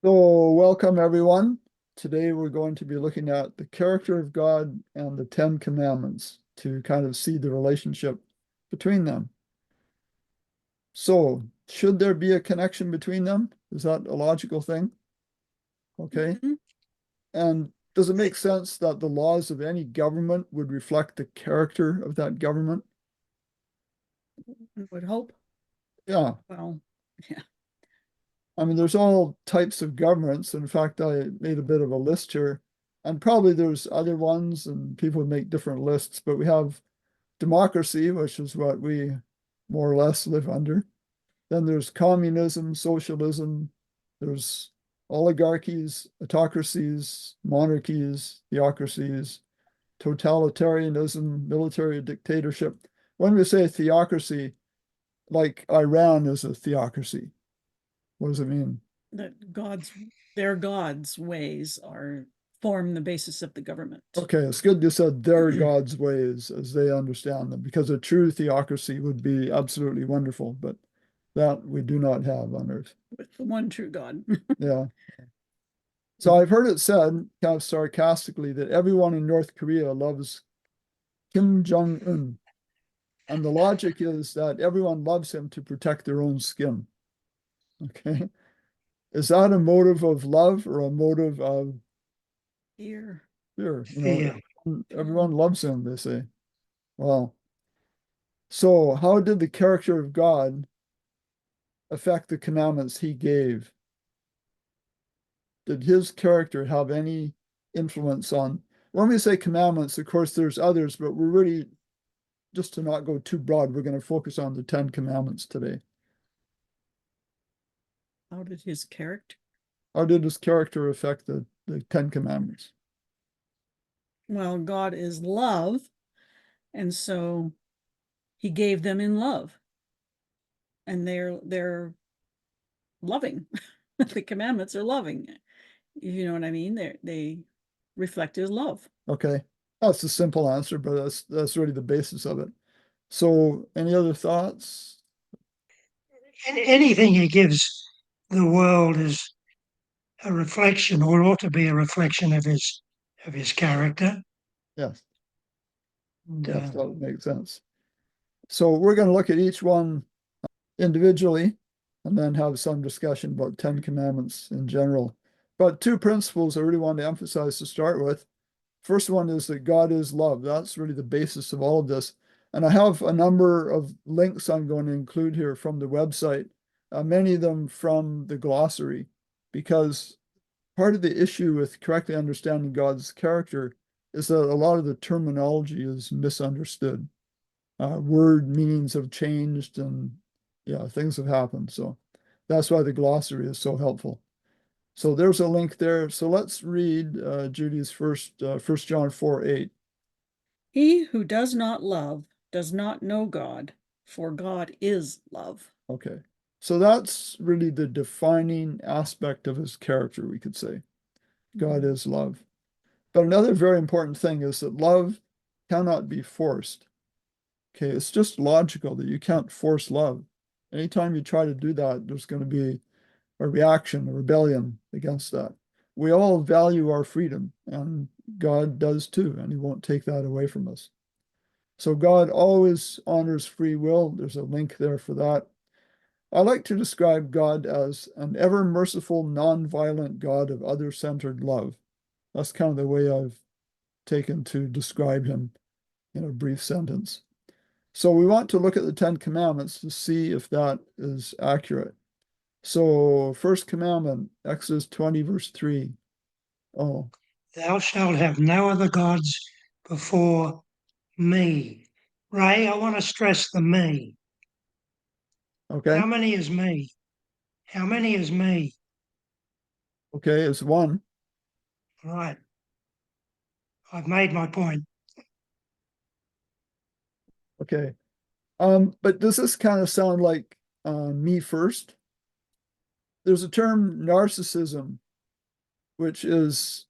So, welcome everyone. Today we're going to be looking at the character of God and the Ten Commandments to kind of see the relationship between them. So, should there be a connection between them? Is that a logical thing? Okay. Mhm. And does it make sense that the laws of any government would reflect the character of that government? I would hope. Yeah. Well, yeah. I mean, there's all types of governments. In fact, I made a bit of a list here, and probably there's other ones, and people would make different lists, but we have democracy, which is what we more or less live under. Then there's communism, socialism, there's oligarchies, autocracies, monarchies, theocracies, totalitarianism, military dictatorship. When we say theocracy, like Iran is a theocracy. What does it mean? That their God's ways form the basis of the government. Okay, it's good you said their God's ways as they understand them, because a true theocracy would be absolutely wonderful, but that we do not have on earth. With the one true God. Yeah. So I've heard it said, kind of sarcastically, that everyone in North Korea loves Kim Jong-un. And the logic is that everyone loves him to protect their own skin. Okay. Is that a motive of love or a motive of Fear. fear? Fear. Everyone loves him, they say. Well, so how did the character of God affect the commandments he gave? Did his character have any influence on, when we say commandments, of course, there's others, but we're really, just to not go too broad, we're going to focus on the Ten Commandments today. How did his character? How did his character affect the Ten Commandments? Well, God is love, and so he gave them in love. And they're loving. The commandments are loving. You know what I mean? They reflect his love. Okay, that's a simple answer, but that's really the basis of it. So, any other thoughts? Anything he gives the world is a reflection, or ought to be a reflection of his character. Yes, And, yes, that would make sense. So we're going to look at each one individually and then have some discussion about Ten Commandments in general. But two principles I really want to emphasize to start with. First one is that God is love. That's really the basis of all of this. And I have a number of links I'm going to include here from the website, many of them from the glossary, because part of the issue with correctly understanding God's character is that a lot of the terminology is misunderstood. Word meanings have changed and yeah, things have happened. So that's why the glossary is so helpful. So there's a link there. So let's read Judy's first, 1 John 4:8. He who does not love does not know God, for God is love. Okay. So that's really the defining aspect of his character, we could say. God is love. But another very important thing is that love cannot be forced. Okay, it's just logical that you can't force love. Anytime you try to do that, there's going to be a reaction, a rebellion against that. We all value our freedom, and God does too, and He won't take that away from us. So God always honors free will. There's a link there for that. I like to describe God as an ever-merciful, non-violent God of other-centered love. That's kind of the way I've taken to describe Him in a brief sentence. So we want to look at the Ten Commandments to see if that is accurate. So, first commandment, Exodus 20, verse 3. Oh, thou shalt have no other gods before me. Ray, I want to stress the me. okay. How many is me? How many is me? Okay, it's one. Right. I've made my point. Okay. But does this kind of sound like me first? There's a term narcissism, which is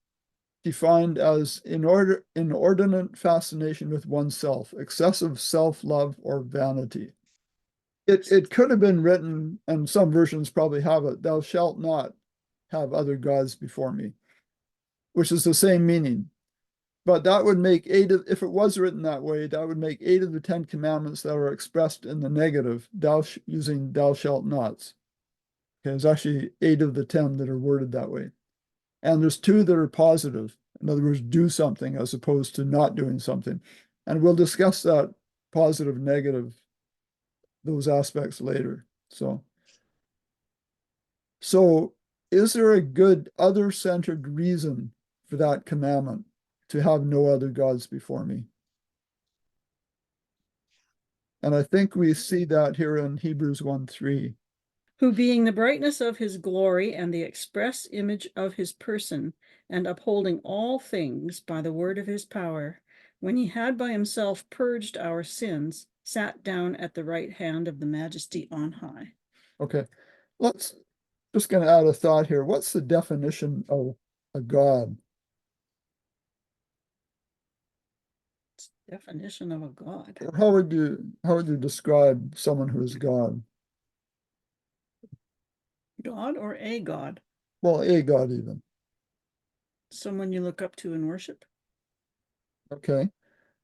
defined as inordinate fascination with oneself, excessive self-love or vanity. It could have been written, and some versions probably have it, thou shalt not have other gods before me, which is the same meaning. But that would make if it was written that way, that would make 8 of the 10 commandments that are expressed in the negative, using thou shalt nots. Okay, there's actually 8 of the 10 that are worded that way. And there's 2 that are positive. In other words, do something as opposed to not doing something. And we'll discuss that positive, negative, those aspects later. So is there a good other-centered reason for that commandment to have no other gods before me? And I think we see that here in Hebrews 1:3. Who being the brightness of his glory and the express image of his person, and upholding all things by the word of his power, when he had by himself purged our sins, sat down at the right hand of the majesty on high. Okay, let's just going to add a thought here. What's the definition of a god? Definition of a god. How would you describe someone who is God? God or a god? Well, a god even. Someone you look up to and worship? Okay.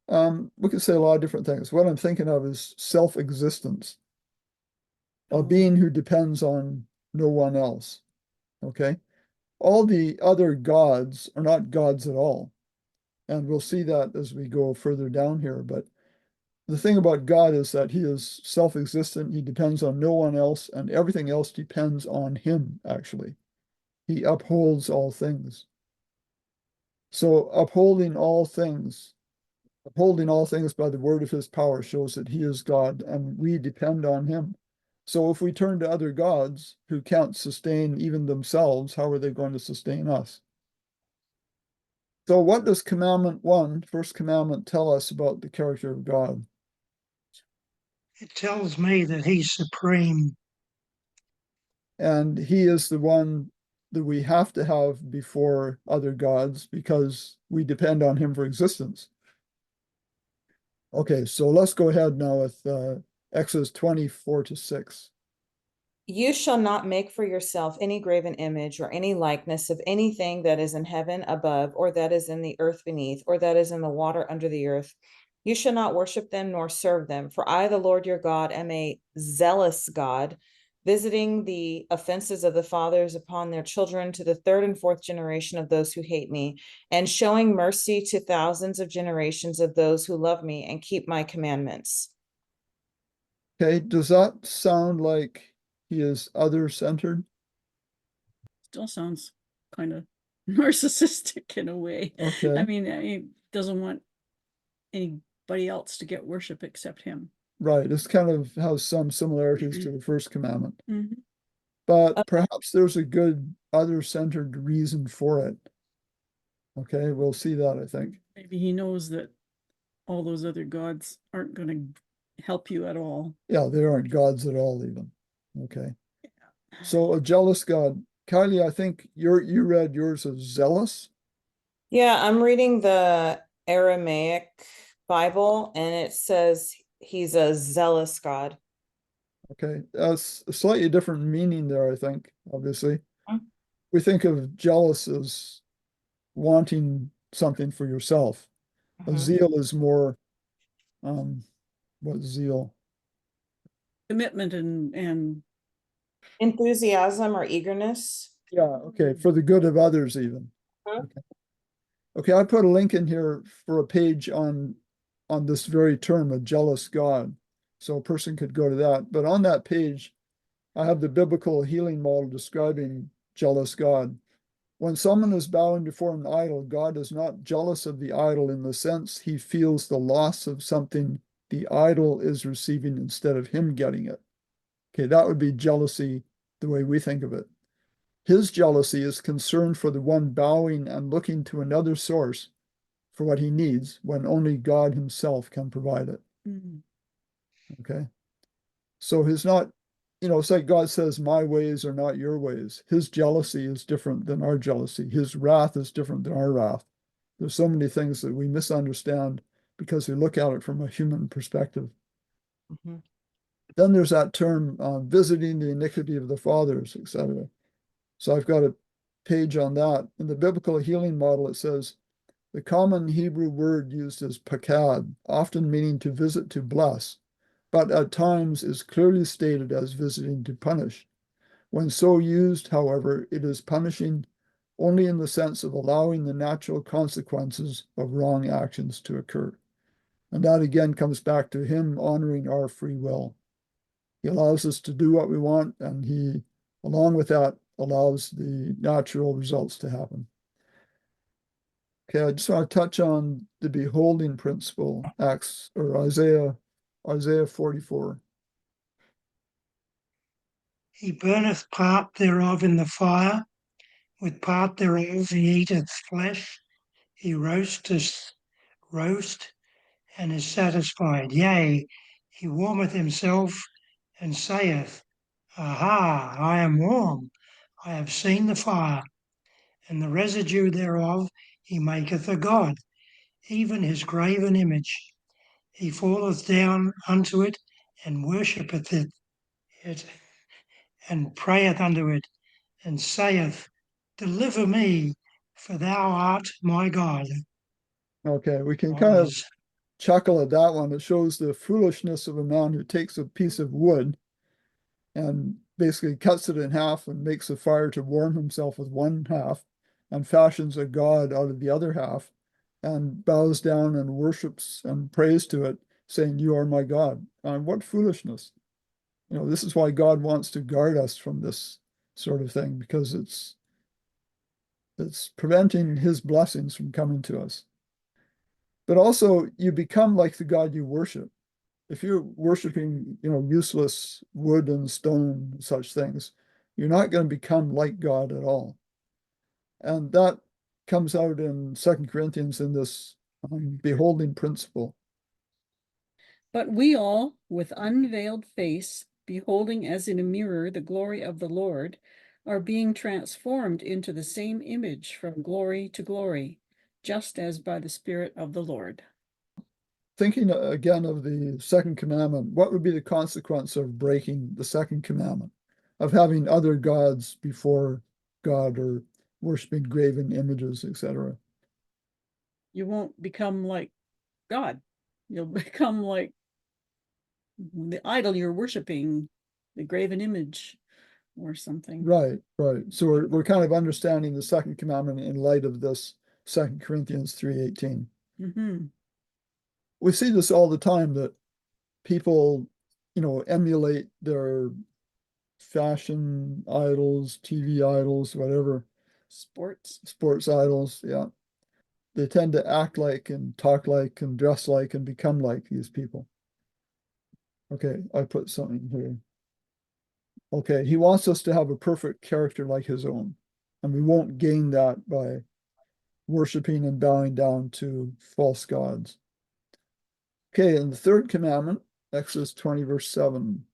We could say a lot of different things. What I'm thinking of is self-existence, a Oh. being who depends on no one else. Okay. All the other gods are not gods at all. And we'll see that as we go further down here. But the thing about God is that he is self-existent. He depends on no one else, and everything else depends on him, actually. He upholds all things. So upholding all things by the word of his power shows that he is God and we depend on him. So if we turn to other gods who can't sustain even themselves, how are they going to sustain us? So what does commandment 1, first commandment, tell us about the character of God? It tells me that he's supreme. And he is the one that we have to have before other gods because we depend on him for existence. Okay, so let's go ahead now with Exodus 24-6. You shall not make for yourself any graven image or any likeness of anything that is in heaven above, or that is in the earth beneath, or that is in the water under the earth. You shall not worship them nor serve them. For I, the Lord your God, am a zealous God, visiting the offenses of the fathers upon their children to the 3rd and 4th generation of those who hate me, and showing mercy to thousands of generations of those who love me and keep my commandments. Okay, does that sound like he is other-centered? Still sounds kind of narcissistic in a way. Okay. I mean, he doesn't want anybody else to get worship except him. Right, this kind of has some similarities to the first commandment. Mm-hmm. But perhaps there's a good other-centered reason for it. Okay, we'll see that, I think. Maybe he knows that all those other gods aren't going to help you at all. Yeah, they aren't gods at all, even. Okay. So a jealous God. Kylie, I think you read yours as zealous. Yeah, I'm reading the Aramaic Bible, and it says he's a zealous God. Okay, that's a slightly different meaning there, I think, obviously. We think of jealous as wanting something for yourself. A zeal is more, what zeal? Commitment and Enthusiasm or eagerness. Yeah, okay, for the good of others even. Huh? Okay, I put a link in here for a page on this very term, a jealous God. So a person could go to that. But on that page, I have the biblical healing model describing jealous God. When someone is bowing before an idol, God is not jealous of the idol in the sense he feels the loss of something the idol is receiving instead of him getting it. Okay, that would be jealousy the way we think of it. His jealousy is concern for the one bowing and looking to another source for what he needs when only God himself can provide it. Okay. So he's not, it's like God says, my ways are not your ways. His jealousy is different than our jealousy. His wrath is different than our wrath. There's so many things that we misunderstand because we look at it from a human perspective. Then there's that term, visiting the iniquity of the fathers, etc. So I've got page on that. In the biblical healing model, it says, the common Hebrew word used is pakad, often meaning to visit to bless, but at times is clearly stated as visiting to punish. When so used, however, it is punishing only in the sense of allowing the natural consequences of wrong actions to occur. And that again comes back to him honoring our free will. He allows us to do what we want, and he, along with that, allows the natural results to happen. Okay, I just want to touch on the beholding principle, Acts or Isaiah 44. He burneth part thereof in the fire, with part thereof he eateth flesh, he roasteth roast, and is satisfied. Yea, he warmeth himself, and saith, Aha, I am warm, I have seen the fire, and the residue thereof he maketh a god, even his graven image. He falleth down unto it, and worshippeth it, and prayeth unto it, and saith, Deliver me, for thou art my God. Okay, we can I kind of was chuckle at that one. It shows the foolishness of a man who takes a piece of wood and basically cuts it in half and makes a fire to warm himself with one half and fashions a god out of the other half and bows down and worships and prays to it, saying, You are my God. What foolishness. This is why God wants to guard us from this sort of thing, because it's preventing his blessings from coming to us. But also you become like the God you worship. If you're worshiping, useless wood and stone, such things, you're not going to become like God at all. And that comes out in 2 Corinthians in this beholding principle. But we all, with unveiled face, beholding as in a mirror the glory of the Lord, are being transformed into the same image from glory to glory, just as by the Spirit of the Lord. Thinking again of the second commandment, what would be the consequence of breaking the second commandment, of having other gods before God or worshiping graven images, etc.? You won't become like God. You'll become like the idol you're worshiping, the graven image or something. Right, right. So we're kind of understanding the second commandment in light of this 2 Corinthians 3:18. Mm-hmm. We see this all the time, that people, emulate their fashion idols, TV idols, whatever, sports idols. Yeah. They tend to act like and talk like and dress like and become like these people. Okay, I put something here. Okay, he wants us to have a perfect character like his own. And we won't gain that by worshiping and bowing down to false gods. Okay, and the third commandment, Exodus 20, verse 7.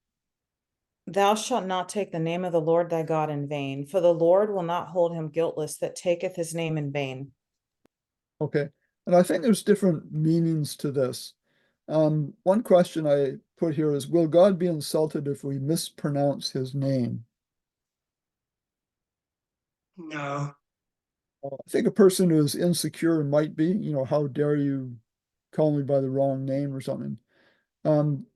Thou shalt not take the name of the Lord thy God in vain, for the Lord will not hold him guiltless that taketh his name in vain. Okay, and I think there's different meanings to this. One question I put here is, will God be insulted if we mispronounce his name? no, I think a person who is insecure might be, how dare you call me by the wrong name or something. Um,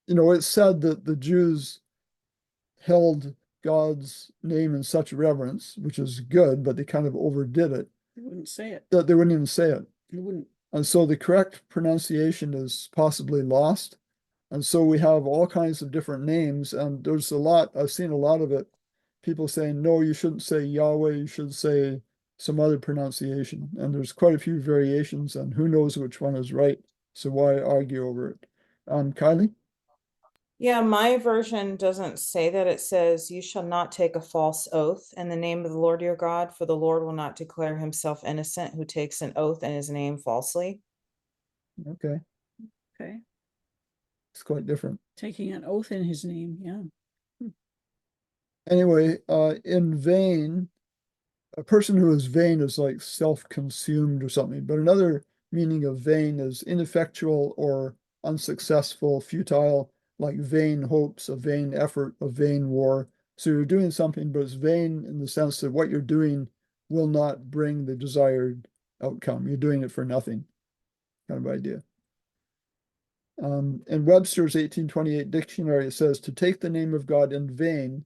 it's said that the Jews held God's name in such reverence, which is good, but they kind of overdid it, They wouldn't say it. that they wouldn't even say it. They wouldn't. And so the correct pronunciation is possibly lost. And so we have all kinds of different names. And there's I've seen a lot of it, people saying, no, you shouldn't say Yahweh, you should say some other pronunciation. And there's quite a few variations, and who knows which one is right. So why argue over it? Kylie? Yeah, my version doesn't say that. It says, You shall not take a false oath in the name of the Lord your God, for the Lord will not declare himself innocent who takes an oath in his name falsely. Okay, Okay. it's quite different. Taking an oath in his name. Yeah. Anyway, in vain, a person who is vain is like self-consumed or something. But another meaning of vain is ineffectual or unsuccessful, futile, like vain hopes, a vain effort, a vain war, So you're doing something, but it's vain in the sense that what you're doing will not bring the desired outcome. You're doing it for nothing, kind of idea. In Webster's 1828 dictionary, it says to take the name of God in vain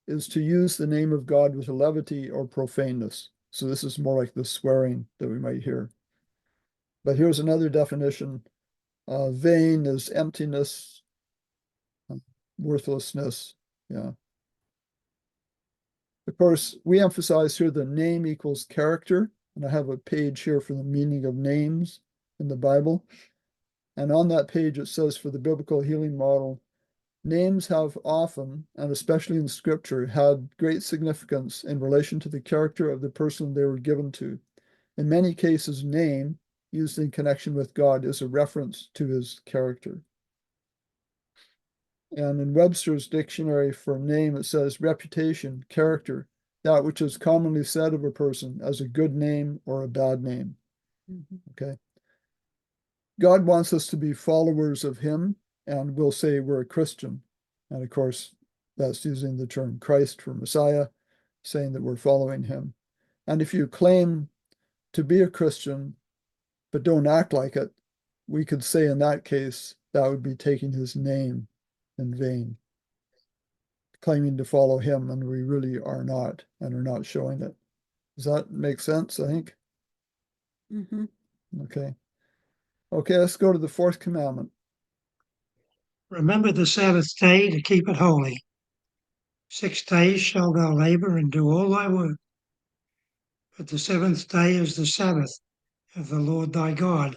is to use the name of God with levity or profaneness. So this is more like the swearing that we might hear. But here's another definition. Vain is emptiness, worthlessness. Yeah. Of course, we emphasize here the name equals character. And I have a page here for the meaning of names in the Bible. And on that page, it says for the biblical healing model, names have often, and especially in Scripture, had great significance in relation to the character of the person they were given to. In many cases, name, used in connection with God, is a reference to his character. And in Webster's dictionary for name, it says reputation, character, that which is commonly said of a person as a good name or a bad name. Okay. God wants us to be followers of him, and we'll say we're a Christian. And of course, that's using the term Christ for Messiah, saying that we're following him. And if you claim to be a Christian, but don't act like it, we could say in that case, that would be taking his name in vain, claiming to follow him, and we really are not, and are not showing it. Does that make sense, I think? Okay. Okay, let's go to the fourth commandment. Remember the Sabbath day to keep it holy. 6 days shalt thou labor and do all thy work. But the seventh day is the Sabbath of the Lord thy God.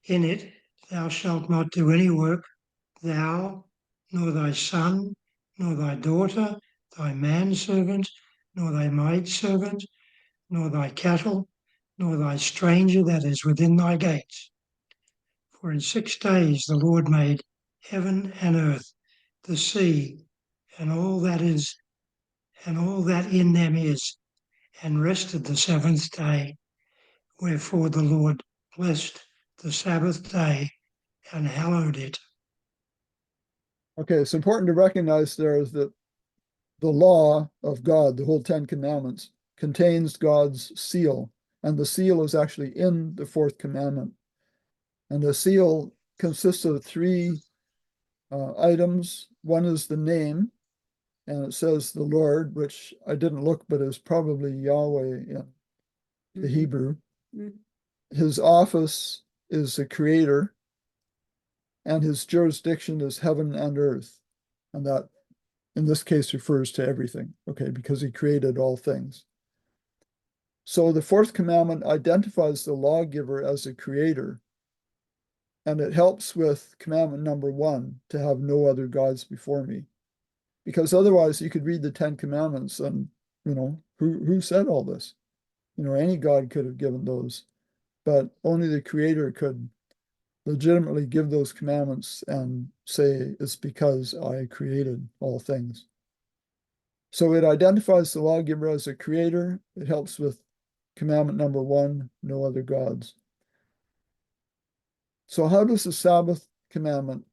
In it thou shalt not do any work, thou, nor thy son, nor thy daughter, thy manservant, nor thy maidservant, nor thy cattle, nor thy stranger that is within thy gates. For in 6 days the Lord made heaven and earth, the sea, and all that is, and all that in them is, and rested the seventh day. Wherefore the Lord blessed the Sabbath day and hallowed it. Okay, it's important to recognize there is that the law of God, the whole Ten Commandments, contains God's seal, and the seal is actually in the fourth commandment. And the seal consists of three items. One is the name, and it says the Lord, which I didn't look, but is probably Yahweh in the Hebrew. His office is the creator, and his jurisdiction is heaven and earth. And that, in this case, refers to everything, okay, because he created all things. So the fourth commandment identifies the lawgiver as a creator, and it helps with commandment number 1, to have no other gods before me. Because otherwise you could read the 10 commandments and, who said all this? Any God could have given those, but only the creator could legitimately give those commandments and say it's because I created all things. So it identifies the lawgiver as a creator. It helps with commandment number 1, no other gods. So how does the Sabbath commandment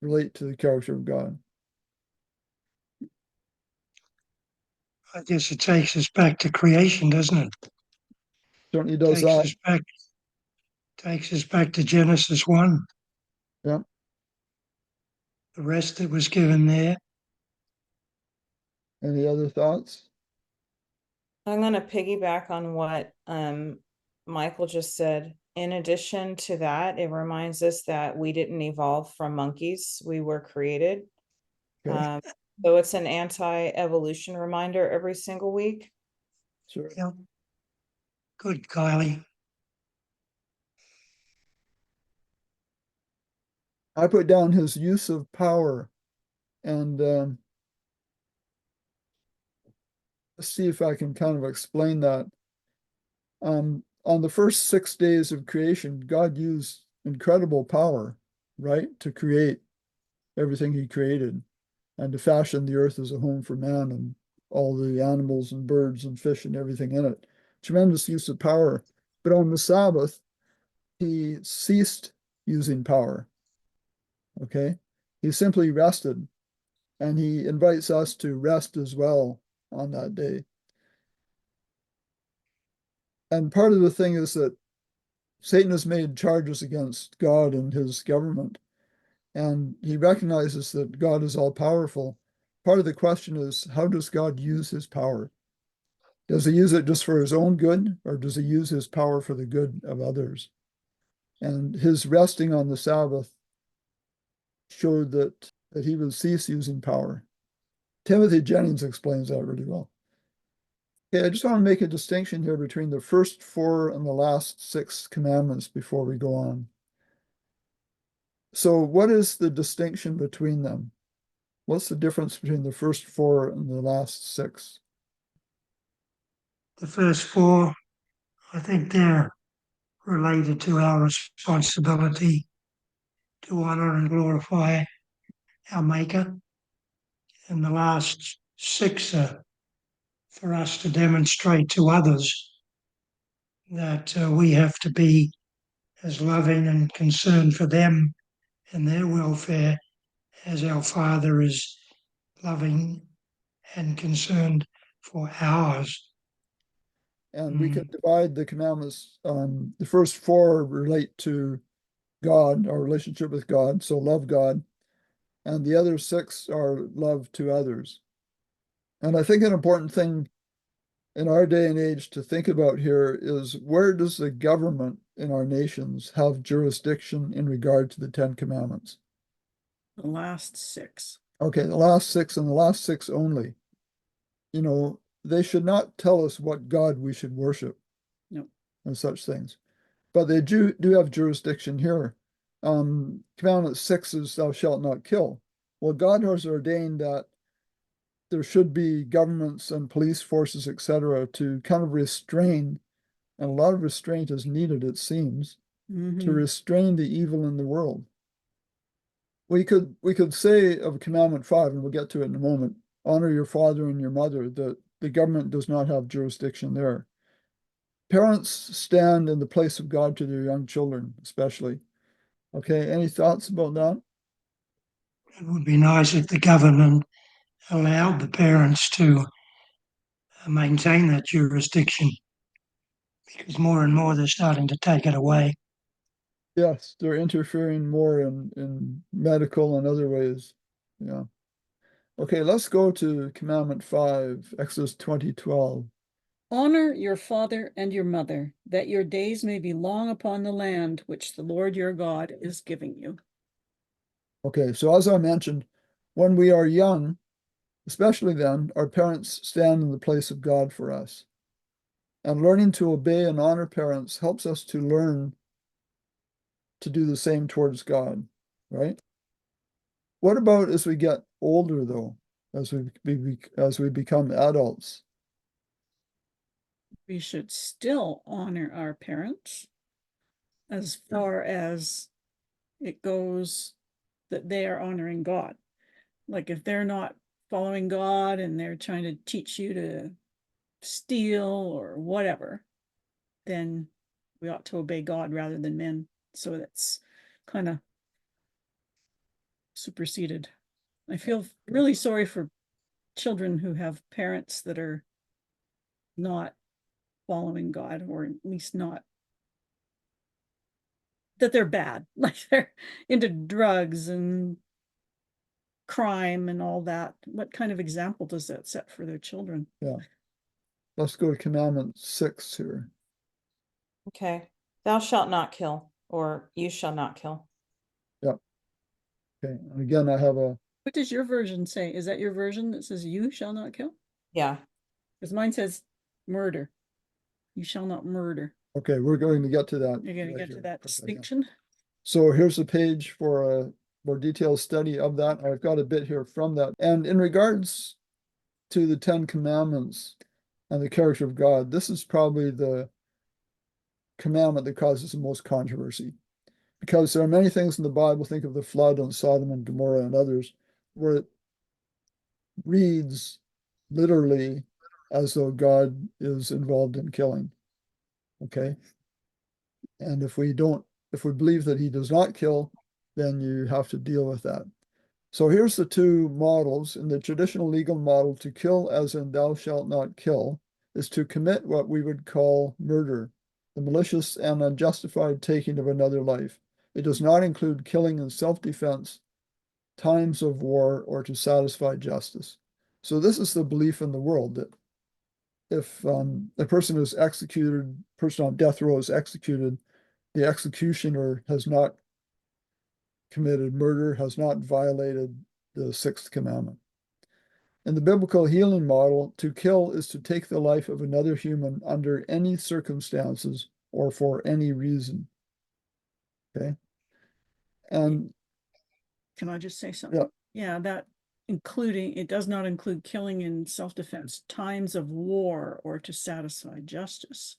relate to the character of God? I guess it takes us back to creation, doesn't it? Certainly does that. Takes us back to Genesis 1. Yeah. The rest that was given there. Any other thoughts? I'm going to piggyback on what Michael just said. In addition to that, it reminds us that we didn't evolve from monkeys. We were created. Okay. So it's an anti-evolution reminder every single week. Sure. Yeah. Good, Kylie. I put down his use of power, and let's see if I can kind of explain that. On the first 6 days of creation, God used incredible power, right, to create everything he created and to fashion the earth as a home for man and all the animals and birds and fish and everything in it. Tremendous use of power. But on the Sabbath, he ceased using power. Okay. He simply rested. And he invites us to rest as well on that day. And part of the thing is that Satan has made charges against God and his government, and he recognizes that God is all powerful. Part of the question is, how does God use his power? Does he use it just for his own good, or does he use his power for the good of others? And his resting on the Sabbath showed that he would cease using power. Timothy Jennings explains that really well. Okay, I just want to make a distinction here between the first 4 and the last 6 commandments before we go on. So what is the distinction between them? What's the difference between the first 4 and the last 6? The first 4, I think they're related to our responsibility to honour and glorify our Maker. And the last 6 are for us to demonstrate to others that we have to be as loving and concerned for them and their welfare as our Father is loving and concerned for ours. And we could divide the commandments. The first 4 relate to God, our relationship with God, so love God. And the other 6 are love to others. And I think an important thing in our day and age to think about here is, where does the government in our nations have jurisdiction in regard to the 10 commandments? The last 6. Okay, the last 6 and the last 6 only. You know, they should not tell us what God we should worship. No. And such things. But they do have jurisdiction here. Commandment 6 is thou shalt not kill. Well, God has ordained that there should be governments and police forces, etc., to kind of restrain, and a lot of restraint is needed, it seems, to restrain the evil in the world. We could say of Commandment 5, and we'll get to it in a moment, honor your father and your mother, that the government does not have jurisdiction there. Parents stand in the place of God to their young children, especially. Okay, any thoughts about that? It would be nice if the government allowed the parents to maintain that jurisdiction, because more and more they're starting to take it away. Yes, they're interfering more in medical and other ways. Yeah. Okay, let's go to Commandment 5, Exodus 20:12. Honor your father and your mother, that your days may be long upon the land which the Lord your God is giving you. Okay, so as I mentioned, when we are young, especially then, our parents stand in the place of God for us. And learning to obey and honor parents helps us to learn to do the same towards God, right? What about as we get older, though, as we become adults? We should still honor our parents as far as it goes that they are honoring God. Like if they're not following God and they're trying to teach you to steal or whatever, then we ought to obey God rather than men. So that's kind of superseded. I feel really sorry for children who have parents that are not following God, or at least not that they're bad, like they're into drugs and crime and all that. What kind of example does that set for their children? Yeah. Let's go to Commandment 6 here. Okay. Thou shalt not kill, or you shall not kill. Yep. Okay. And again, I have a What does your version say? Is that your version that says you shall not kill? Yeah. Because mine says murder. You shall not murder. okay, we're going to get to that. You're going to right get here. to that Okay, yeah. distinction. So here's a page for a more detailed study of that. I've got a bit here from that. And in regards to the 10 Commandments and the character of God, this is probably the commandment that causes the most controversy. Because there are many things in the Bible, think of the flood on Sodom and Gomorrah and others, where it reads literally as though God is involved in killing. Okay. And if we believe that he does not kill, then you have to deal with that. So here's the two models. In the traditional legal model, to kill, as in thou shalt not kill, is to commit what we would call murder, the malicious and unjustified taking of another life. It does not include killing in self-defense, times of war, or to satisfy justice. So this is the belief in the world that if a person is executed, person on death row is executed, the executioner has not committed murder, has not violated the sixth commandment. In the biblical healing model, to kill is to take the life of another human under any circumstances or for any reason. Okay. And Can I just say something? Yeah, that including, it does not include killing in self-defense, times of war, or to satisfy justice.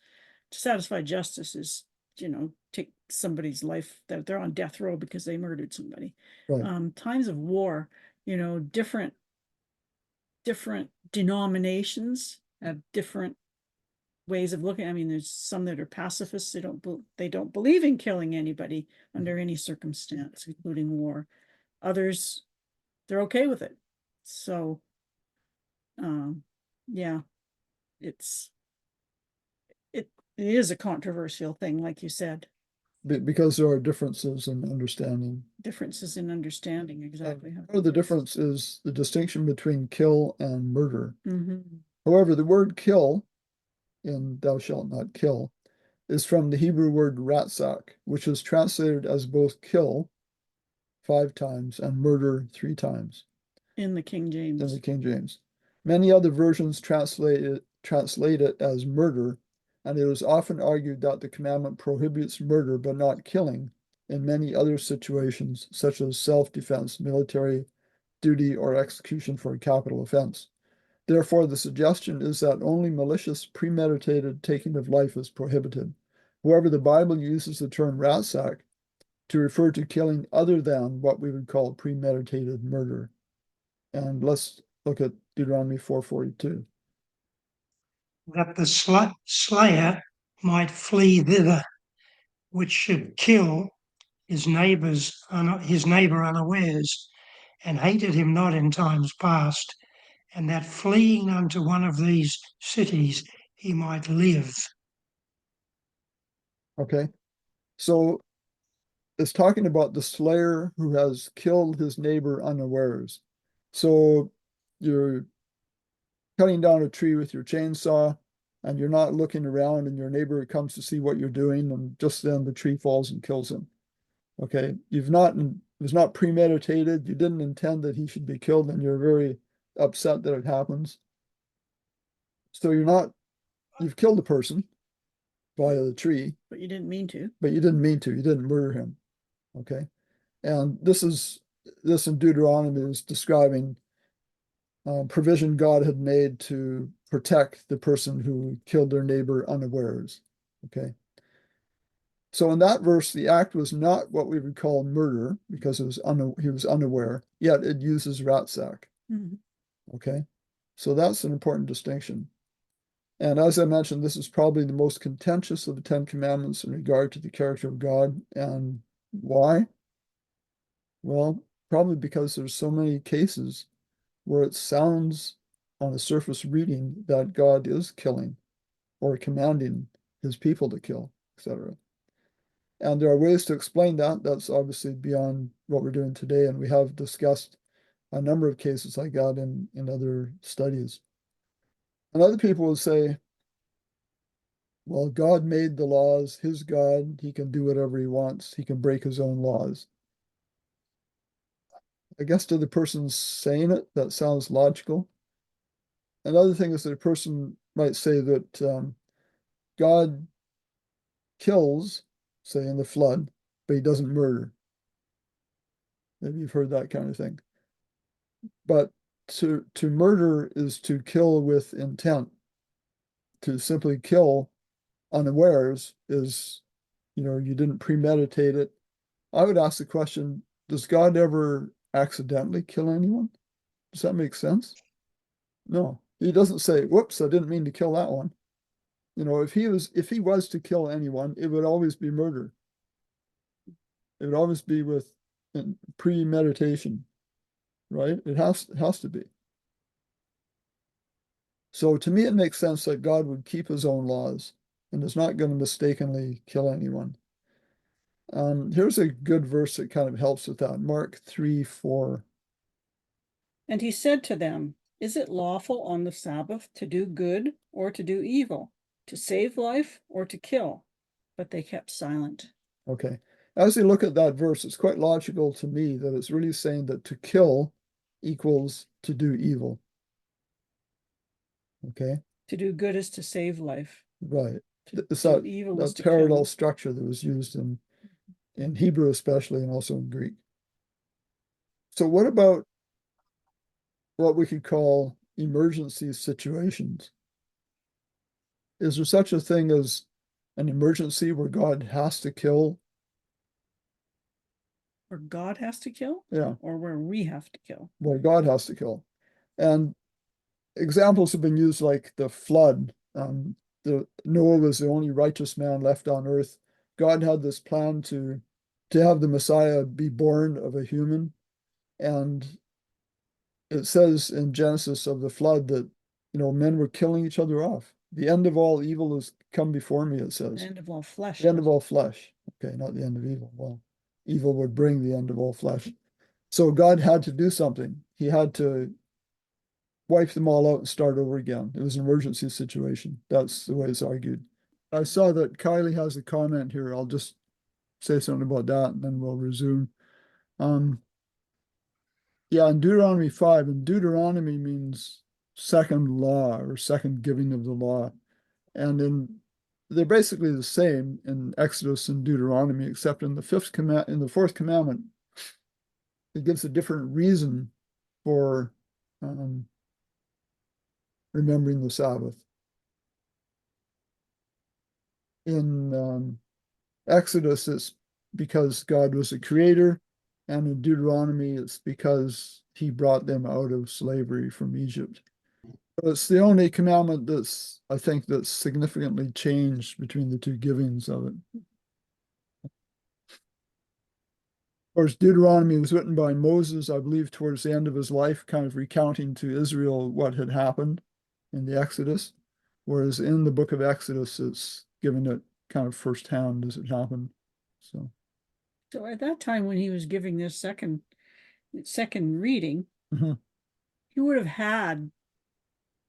To satisfy justice is, take somebody's life that they're on death row because they murdered somebody. right. Times of war, different denominations have different ways of looking. I mean, there's some that are pacifists. They don't believe in killing anybody under any circumstance, including war. Others, they're okay with it. So, yeah, it is a controversial thing, like you said. Because there are differences in understanding. Differences in understanding, exactly. Part of the difference is the distinction between kill and murder. Mhm. However, the word kill in thou shalt not kill is from the Hebrew word ratsak, which is translated as both kill 5 times and murder 3 times In the King in James. the King James. Many other versions translate it as murder, and it is often argued that the commandment prohibits murder but not killing in many other situations, such as self-defense, military duty, or execution for a capital offense. Therefore, the suggestion is that only malicious, premeditated taking of life is prohibited. However, the Bible uses the term ratsak to refer to killing other than what we would call premeditated murder. And let's look at Deuteronomy 4:42. That the slayer might flee thither, which should kill his neighbor unawares, and hated him not in times past, and that fleeing unto one of these cities he might live. Okay. So it's talking about the slayer who has killed his neighbor unawares. So you're cutting down a tree with your chainsaw and you're not looking around and your neighbor comes to see what you're doing and just then the tree falls and kills him. Okay. It was not premeditated. You didn't intend that he should be killed and you're very upset that it happens. So you've killed a person via the tree, But you didn't mean to. but you didn't mean to. You didn't murder him. Okay. And this in Deuteronomy is describing provision God had made to protect the person who killed their neighbor unawares. Okay. So in that verse, the act was not what we would call murder because he was unaware, yet it uses ratsak. Mhm. Okay. So that's an important distinction. And as I mentioned, this is probably the most contentious of the Ten Commandments in regard to the character of God. And why? Well, probably because there's so many cases where it sounds on a surface reading that God is killing or commanding his people to kill, etc. And there are ways to explain that. That's obviously beyond what we're doing today. And we have discussed a number of cases like that in other studies. And other people will say, well, God made the laws, his God, he can do whatever he wants, he can break his own laws. I guess to the person saying it, that sounds logical. Another thing is that a person might say that God kills, say in the flood, but he doesn't murder. Maybe you've heard that kind of thing. But to murder is to kill with intent. To simply kill unawares is, you didn't premeditate it. I would ask the question, does God ever accidentally kill anyone? Does that make sense? No. He doesn't say, whoops, I didn't mean to kill that one. If he was to kill anyone, it would always be murder. It would always be with premeditation. right? It has to be. So to me, it makes sense that God would keep his own laws and is not going to mistakenly kill anyone. Here's a good verse that kind of helps with that. Mark 3:4. And he said to them, is it lawful on the Sabbath to do good or to do evil, to save life or to kill? But they kept silent. Okay. As we look at that verse, it's quite logical to me that it's really saying that to kill equals to do evil. Okay. To do good is to save life. Right. It's do that, evil is that to parallel kill. structure that was used in Hebrew especially, and also in Greek. So what about what we could call emergency situations? Is there such a thing as an emergency where God has to kill? Where God has to kill Yeah, or where we have to kill? where God has to kill. And examples have been used like the flood. Noah was the only righteous man left on earth. God had this plan to have the Messiah be born of a human. And it says in Genesis of the flood that, men were killing each other off. The end of all evil has come before me, it The says. end of all flesh. The end of all flesh. Okay, not the end of evil. Well, evil would bring the end of all flesh. So God had to do something. He had to wipe them all out and start over again. It was an emergency situation. That's the way it's argued. I saw that Kylie has a comment here. I'll just say something about that and then we'll resume. Yeah, in Deuteronomy 5, and Deuteronomy means second law or second giving of the law. And they're basically the same in Exodus and Deuteronomy, except in the fourth commandment, it gives a different reason for remembering the Sabbath. In Exodus, it's because God was a creator, and in Deuteronomy, it's because he brought them out of slavery from Egypt. But it's the only commandment I think, that's significantly changed between the two givings of it. Of course, Deuteronomy was written by Moses, I believe, towards the end of his life, kind of recounting to Israel what had happened in the Exodus, whereas in the book of Exodus, it's given it kind of firsthand as it happened. So at that time when he was giving this second reading, mhm. he would have had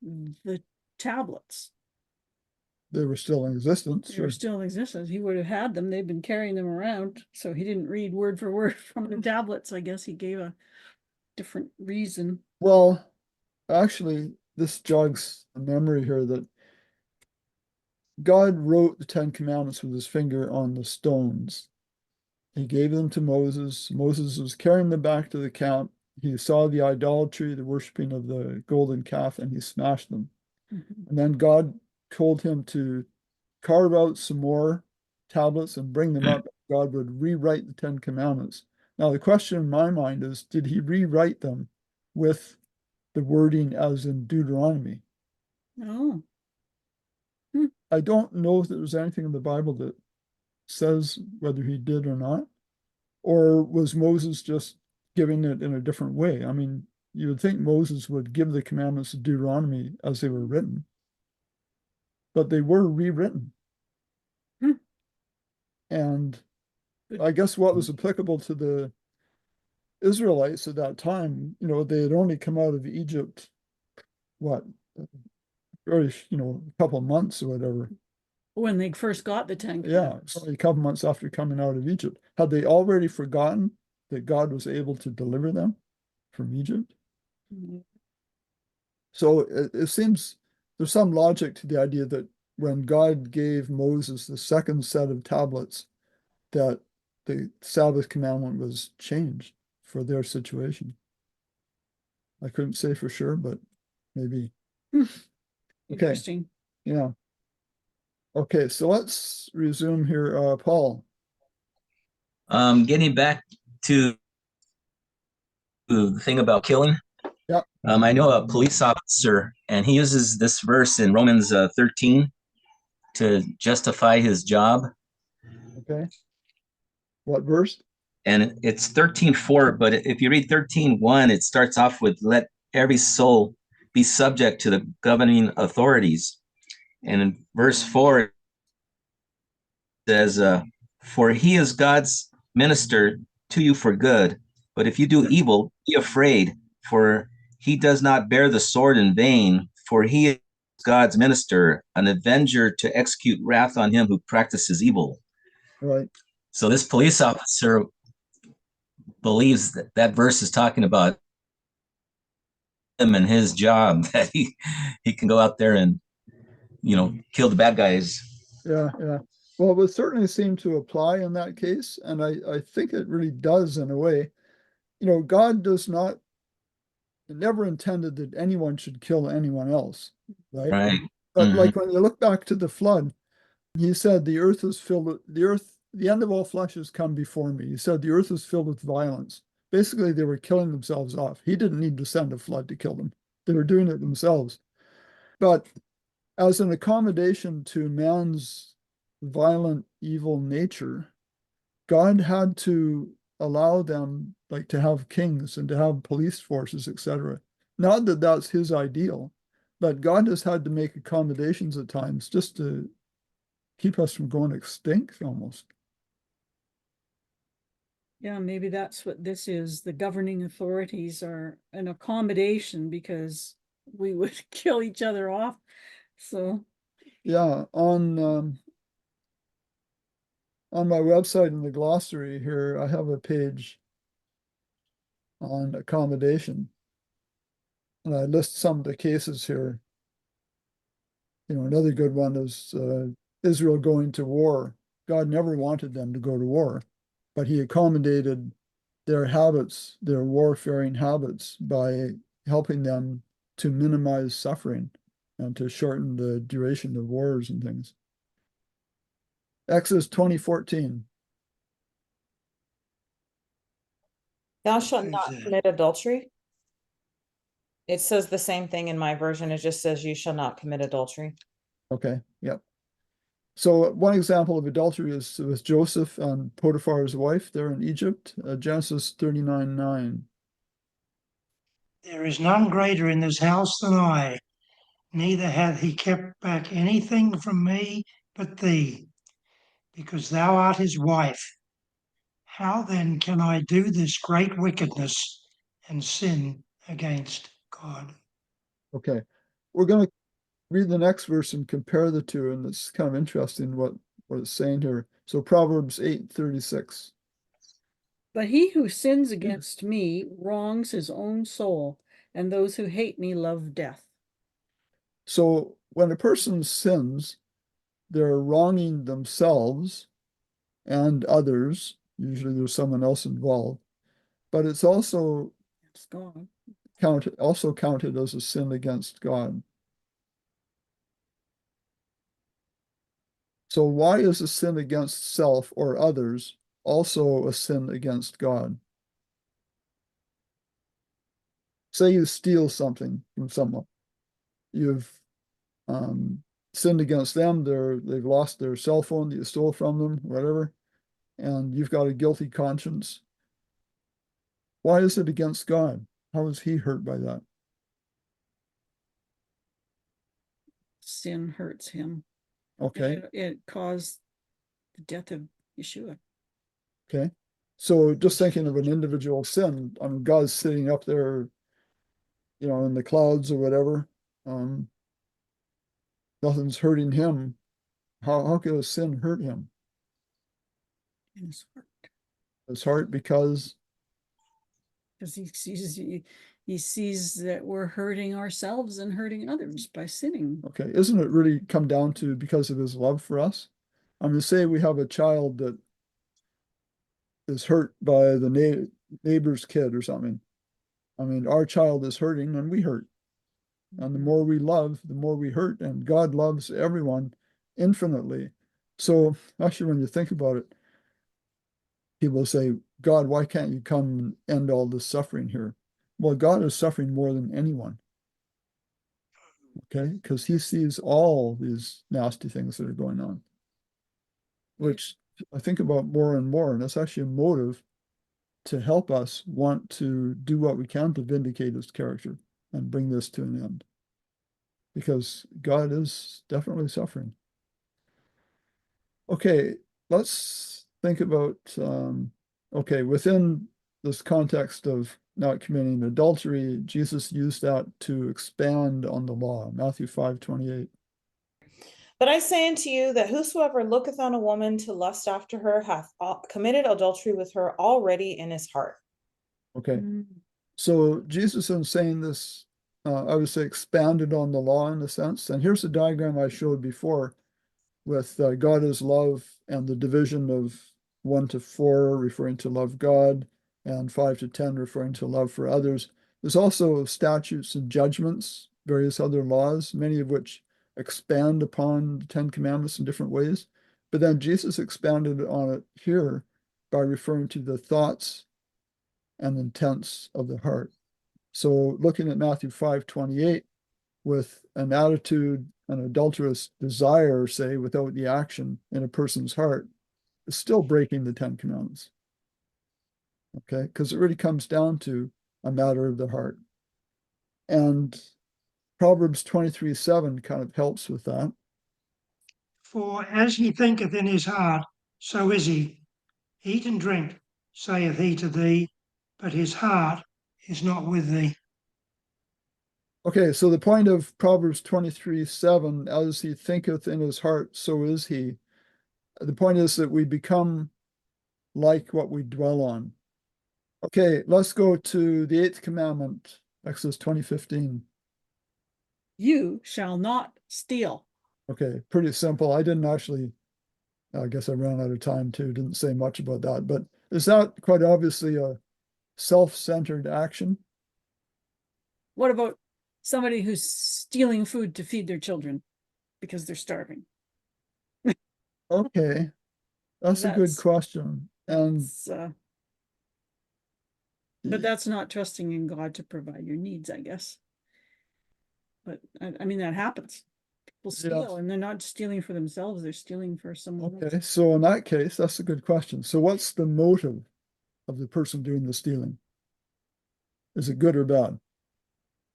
the tablets. They were still in existence. They Sure. were still in existence. He would have had them. They've been carrying them around. So he didn't read word for word from the tablets. I guess he gave a different reason. Well, actually, this jogs a memory here that God wrote the Ten Commandments with his finger on the stones. He gave them to Moses. Moses was carrying them back to the camp. He saw the idolatry, the worshiping of the golden calf, and he smashed them. Mhm. And then God told him to carve out some more tablets and bring them up. God would rewrite the Ten Commandments. Now, the question in my mind is, did he rewrite them with the wording as in Deuteronomy? Oh, I don't know if there's anything in the Bible that says whether he did or not, or was Moses just giving it in a different way? I mean, you would think Moses would give the commandments of Deuteronomy as they were written, but they were rewritten. Hmm. And Good. I guess what was applicable to the Israelites at that time, they had only come out of Egypt, what, very, a couple of months or whatever. When they first got the Ten Yeah, Commandments. only a couple months after coming out of Egypt. Had they already forgotten that God was able to deliver them from Egypt? Mhm. So it seems there's some logic to the idea that when God gave Moses the second set of tablets, that the Sabbath commandment was changed for their situation. I couldn't say for sure, but maybe. Okay, Interesting. yeah. Okay, so let's resume here. Paul. Getting back to the thing about killing. Yeah. I know a police officer, and he uses this verse in Romans 13 to justify his job. Okay. What verse? and it's 13:4, but if you read 13:1, it starts off with let every soul be subject to the governing authorities. And in verse 4 it says, for he is God's minister to you for good, but if you do evil, be afraid, for he does not bear the sword in vain, for he is God's minister, an avenger to execute wrath on him who practices evil. Right. So this police officer believes that that verse is talking about him and his job, that he can go out there and, you know, kill the bad guys. Yeah, yeah. Well, it would certainly seem to apply in that case, and I think it really does in a way. You know, God does not, never intended that anyone should kill anyone else, right? Right. But Mhm. like when you look back to the flood, he said the earth is filled with the earth, the end of all flesh has come before me. He said the earth is filled with violence. Basically, they were killing themselves off. He didn't need to send a flood to kill them. They were doing it themselves. But as an accommodation to man's violent, evil nature, God had to allow them like to have kings and to have police forces, etc. Not that that's his ideal, but God has had to make accommodations at times just to keep us from going extinct almost. Yeah, maybe that's what this is. The governing authorities are an accommodation because we would kill each other off. So, Yeah, on my website in the glossary here, I have a page on accommodation. And I list some of the cases here. You know, another good one is Israel going to war. God never wanted them to go to war, but he accommodated their habits, their warfaring habits, by helping them to minimize suffering and to shorten the duration of wars and things. Exodus 20:14. Thou shalt Who's not that? commit adultery. It says the same thing in my version. It just says you shall not commit adultery. Okay, yep. So one example of adultery is with Joseph and Potiphar's wife there in Egypt, Genesis 39:9. There is none greater in this house than I, neither hath he kept back anything from me but thee, because thou art his wife. How then can I do this great wickedness and sin against God? Okay, we're going to read the next verse and compare the two, and it's kind of interesting what it's saying here. So Proverbs 8:36. but he who sins against me wrongs his own soul, and those who hate me love death. So when a person sins, they're wronging themselves and others. Usually there's someone else involved, but it's It's God. counted as a sin against God. So why is a sin against self or others also a sin against God? Say you steal something from someone. You've sinned against them. They've lost their cell phone that you stole from them, whatever, and you've got a guilty conscience. Why is it against God? How is he hurt by that? Sin hurts him. Okay, It caused the death of Yeshua. okay. So just thinking of an individual sin, I mean, God's sitting up there, you know, in the clouds or whatever. Um, Nothing's hurting him. How could a sin hurt him? In his heart. His heart, because Because he sees that we're hurting ourselves and hurting others by sinning. okay, isn't it really come down to because of his love for us? I mean, say we have a child that is hurt by the neighbor's kid or something. I mean, our child is hurting and we hurt. And the more we love, the more we hurt. And God loves everyone infinitely. So actually, when you think about it, people say, God, why can't you come and end all this suffering here? Well, God is suffering more than anyone. Okay, because he sees all these nasty things that are going on, which I think about more and more, and that's actually a motive to help us want to do what we can to vindicate his character and bring this to an end. Because God is definitely suffering. Okay, let's think about, okay, within this context of not committing adultery, Jesus used that to expand on the law, Matthew 5:28. But I say unto you that whosoever looketh on a woman to lust after her hath committed adultery with her already in his heart. Okay, Mm. so Jesus in saying this, I would say expanded on the law in a sense. And here's the diagram I showed before with God is love and the division of 1 to 4 referring to love God and 5 to 10 referring to love for others. There's also statutes and judgments, various other laws, many of which expand upon the 10 Commandments in different ways. But then Jesus expanded on it here by referring to the thoughts and intents of the heart. So looking at Matthew 5:28, with an attitude, an adulterous desire, say, without the action in a person's heart, is still breaking the 10 Commandments. Okay, because it really comes down to a matter of the heart. And Proverbs 23:7 kind of helps with that. For as he thinketh in his heart, so is he. Eat and drink, saith he to thee, but his heart is not with thee. Okay, so the point of Proverbs 23:7, as he thinketh in his heart, so is he. The point is that we become like what we dwell on. Okay, let's go to the 8th commandment, Exodus 20:15. You shall not steal. Okay, pretty simple. I didn't actually, I guess I ran out of time too, didn't say much about that, but is that quite obviously a self-centered action? What about somebody who's stealing food to feed their children because they're starving? Okay, that's a good That's- question. And but that's not trusting in God to provide your needs, I guess. But I mean, that happens. People steal and they're not stealing for themselves, they're stealing for someone else. okay, so in that case, that's a good question. So what's the motive of the person doing the stealing? Is it good or bad?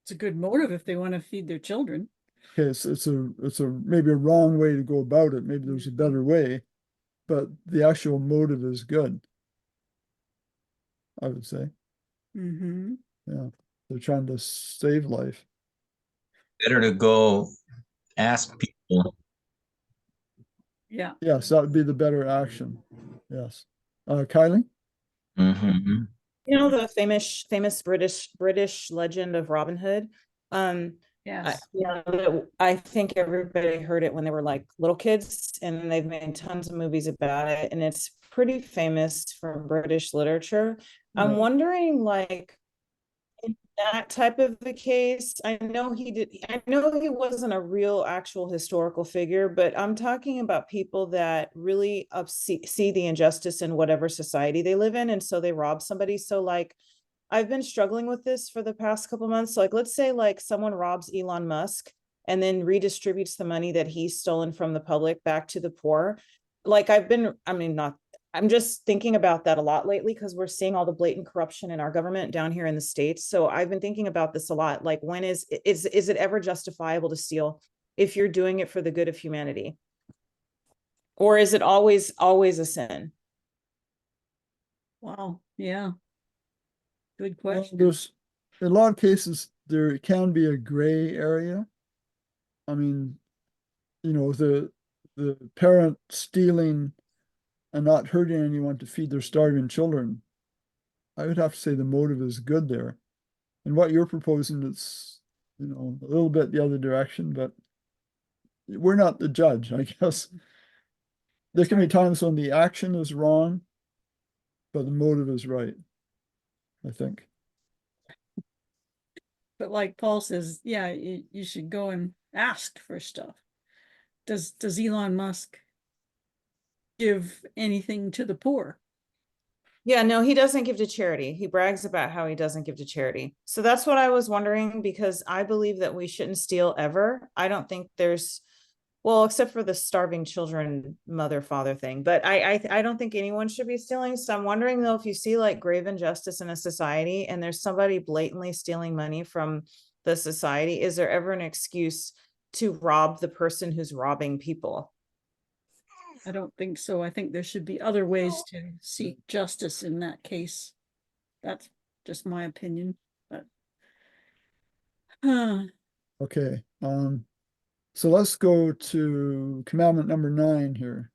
It's a good motive if they want to feed their children. Okay, it's a maybe a wrong way to go about it. Maybe there's a better way, but the actual motive is good, I would say. Mm-hmm. Yeah, they're trying to save life. Better to go ask people. Yeah. Yes, that would be the better action. Yes. Kylie? Mm-hmm. You know the famous British legend of Robin Hood. Yes. I think everybody heard it when they were like little kids, and they've made tons of movies about it, and it's pretty famous from British literature. I'm Right. wondering, like, in that type of a case, I know he wasn't a real actual historical figure, but I'm talking about people that really see the injustice in whatever society they live in, and so they rob somebody. So like, I've been struggling with this for the past couple months. So like, let's say like someone robs Elon Musk and then redistributes the money that he's stolen from the public back to the poor. Like I'm just thinking about that a lot lately because we're seeing all the blatant corruption in our government down here in the States. So I've been thinking about this a lot. Like, when is it ever justifiable to steal if you're doing it for the good of humanity? Or is it always a sin? Wow. Yeah. Good Well, question. there's in a lot of cases there can be a gray area. I mean, the parent stealing and not hurting anyone to feed their starving children. I would have to say the motive is good there. And what you're proposing is, a little bit the other direction, but we're not the judge, I guess. There can be times when the action is wrong, but the motive is right, I think. But like Paul says, yeah, you should go and ask for stuff. Does Elon Musk give anything to the poor? Yeah, no, he doesn't give to charity. He brags about how he doesn't give to charity. So that's what I was wondering, because I believe that we shouldn't steal ever. I don't think there's Well, except for the starving children, mother, father thing. But I don't think anyone should be stealing. So I'm wondering though, if you see like grave injustice in a society and there's somebody blatantly stealing money from the society, is there ever an excuse to rob the person who's robbing people? I don't think so. I think there should be other ways to seek justice in that case. That's just my opinion, but Okay. So let's go to commandment number 9 here.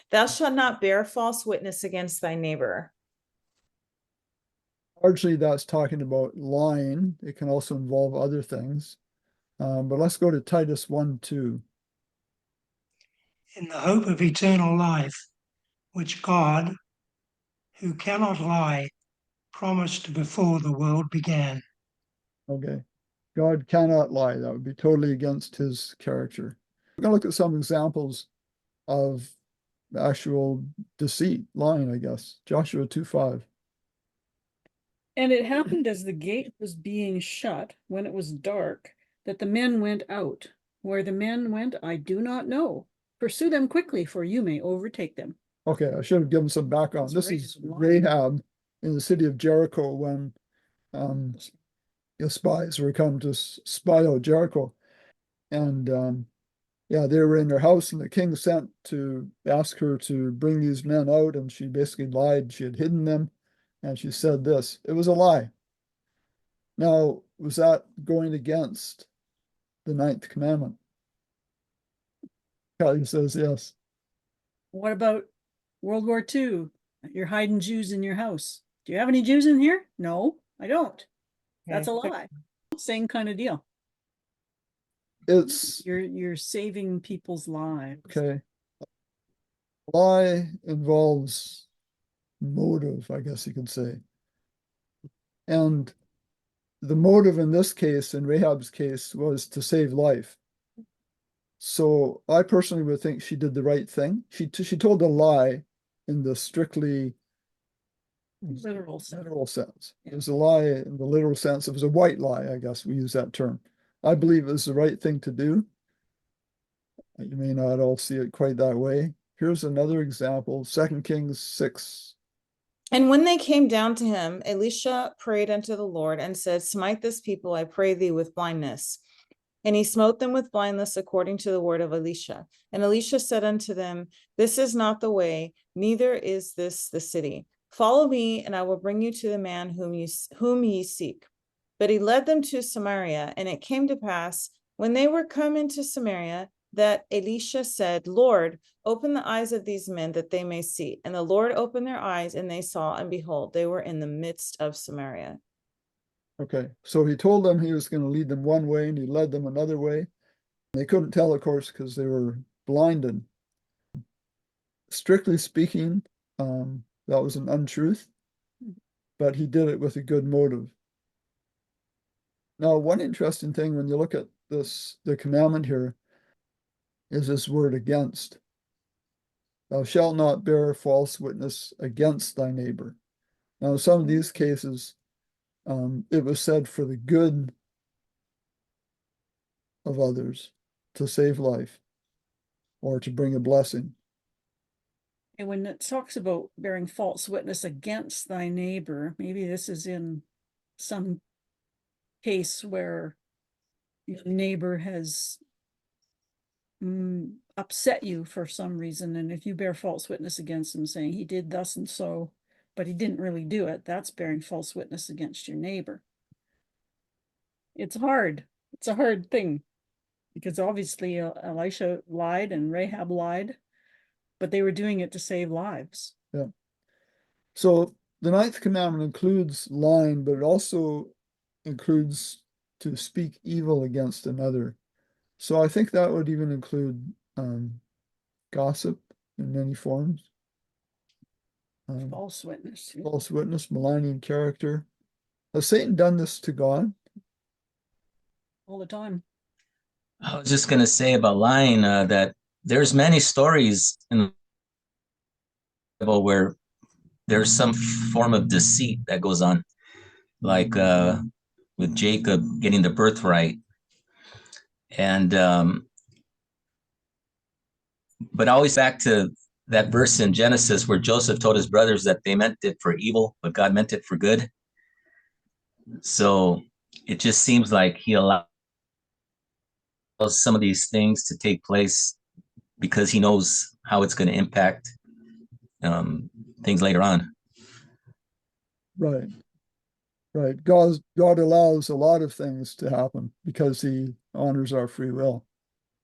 Thou shalt not bear false witness against thy neighbor. Largely that's talking about lying. It can also involve other things. But let's go to Titus 1:2. in the hope of eternal life, which God, who cannot lie, promised before the world began. Okay. God cannot lie. That would be totally against his character. We're going to look at some examples of actual deceit, lying, I guess. Joshua 2:5. and it happened as the gate was being shut, when it was dark, that the men went out. Where the men went, I do not know. Pursue them quickly, for you may overtake them. Okay, I should have given some background. That's This is Rahab. Rahab in the city of Jericho when the spies were come to spy out Jericho. And yeah, they were in her house, and the king sent to ask her to bring these men out, and she basically lied. She had hidden them, and she said this. It was a lie. Now, was that going against the 9th commandment? Kelly says yes. What about World War II? You're hiding Jews in your house. Do you have any Jews in here? No, I don't. That's a lie. Same kind of deal. It's You're saving people's lives. okay. Lie involves motive, I guess you could say. And the motive in this case, in Rahab's case, was to save life. So I personally would think she did the right thing. She told a lie in the strictly Literal sense. literal sense. It was a lie in the literal sense. It was a white lie, I guess we use that term. I believe it was the right thing to do. You may not all see it quite that way. Here's another example, 2 Kings 6. And when they came down to him, Elisha prayed unto the Lord and said, Smite this people, I pray thee, with blindness. And he smote them with blindness according to the word of Elisha. And Elisha said unto them, This is not the way, neither is this the city. Follow me, and I will bring you to the man whom ye seek. But he led them to Samaria, and it came to pass, when they were come into Samaria, that Elisha said, Lord, open the eyes of these men that they may see. And the Lord opened their eyes, and they saw, and behold, they were in the midst of Samaria. Okay, so he told them he was going to lead them one way, and he led them another way. They couldn't tell, of course, because they were blinded. Strictly speaking, that was an untruth, but he did it with a good motive. Now, one interesting thing when you look at this, the commandment here, is this word against. Thou shalt not bear false witness against thy neighbor. Now, in some of these cases, it was said for the good of others, to save life, or to bring a blessing. And when it talks about bearing false witness against thy neighbor, maybe this is in some case where your neighbor has upset you for some reason, and if you bear false witness against him saying he did thus and so, but he didn't really do it, that's bearing false witness against your neighbor. It's hard. It's a hard thing, because obviously Elisha lied and Rahab lied, but they were doing it to save lives. Yeah. So the 9th commandment includes lying, but it also includes to speak evil against another. So I think that would even include gossip in many forms. False witness. False witness, maligning character. Has Satan done this to God? All the time. I was just going to say about lying that there's many stories in the Bible where there's some form of deceit that goes on, like with Jacob getting the birthright. And but always back to that verse in Genesis where Joseph told his brothers that they meant it for evil, but God meant it for good. So it just seems like he allows some of these things to take place because he knows how it's going to impact things later on. Right. Right. God allows a lot of things to happen because he honors our free will.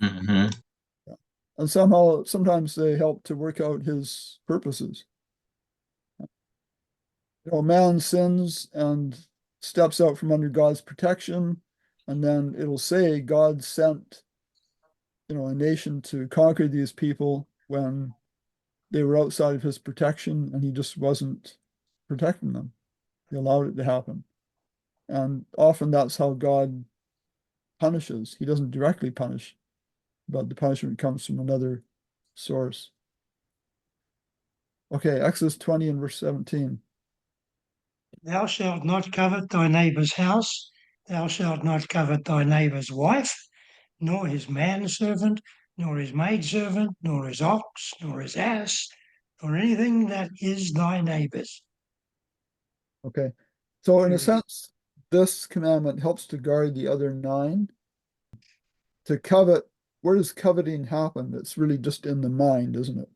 Mm-hmm. And somehow, sometimes they help to work out his purposes. You know, man sins and steps out from under God's protection, and then it'll say God sent, you know, a nation to conquer these people when they were outside of his protection, and he just wasn't protecting them. He allowed it to happen. And often that's how God punishes. He doesn't directly punish, but the punishment comes from another source. Okay, Exodus 20 and verse 17. Thou shalt not covet thy neighbour's house. Thou shalt not covet thy neighbour's wife, nor his manservant, nor his maidservant, nor his ox, nor his ass, nor anything that is thy neighbour's. Okay. So in a Very good. sense, this commandment helps to guard the other 9. To covet, where does coveting happen? It's really just in the mind, isn't it?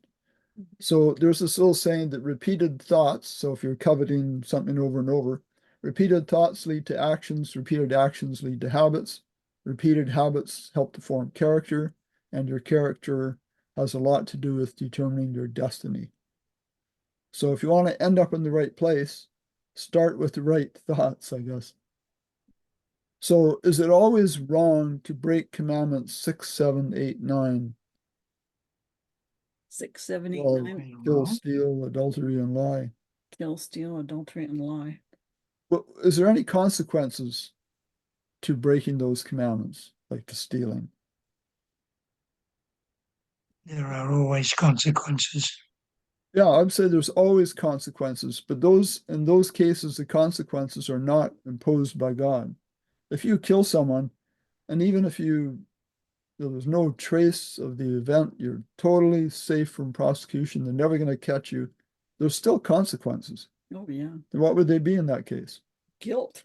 So there's this little saying that repeated thoughts, so if you're coveting something over and over, repeated thoughts lead to actions, repeated actions lead to habits, repeated habits help to form character, and your character has a lot to do with determining your destiny. So if you want to end up in the right place, start with the right thoughts, I guess. So is it always wrong to break commandments 6, 7, 8, 9? 6, 7, 8, Well, 9. kill, steal, adultery, and lie. Kill, steal, adultery, and lie. Well, is there any consequences to breaking those commandments, like to stealing? There are always consequences. Yeah, I'd say there's always consequences, but in those cases, the consequences are not imposed by God. If you kill someone, and even if there's no trace of the event, you're totally safe from prosecution, they're never going to catch you, there's still consequences. Oh, yeah. And what would they be in that case? Guilt.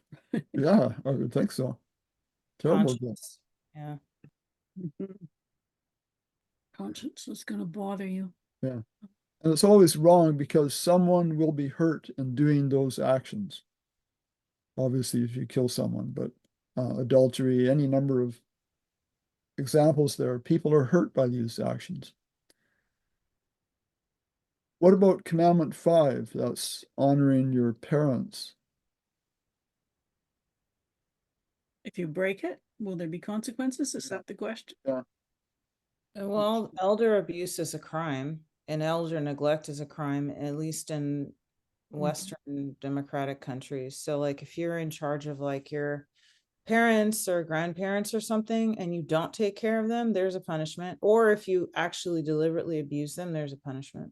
Yeah, I would think so. Terrible guilt. Conscience. Yeah. Mhm. Conscience is going to bother you. Yeah. And it's always wrong because someone will be hurt in doing those actions. Obviously, if you kill someone, but adultery, any number of examples there, people are hurt by these actions. What about commandment 5? That's honoring your parents. If you break it, will there be consequences? Is that the question? Yeah. Well, elder abuse is a crime, and elder neglect is a crime, at least in Western democratic countries. So, like, if you're in charge of like your parents or grandparents or something, and you don't take care of them, there's a punishment. Or if you actually deliberately abuse them, there's a punishment.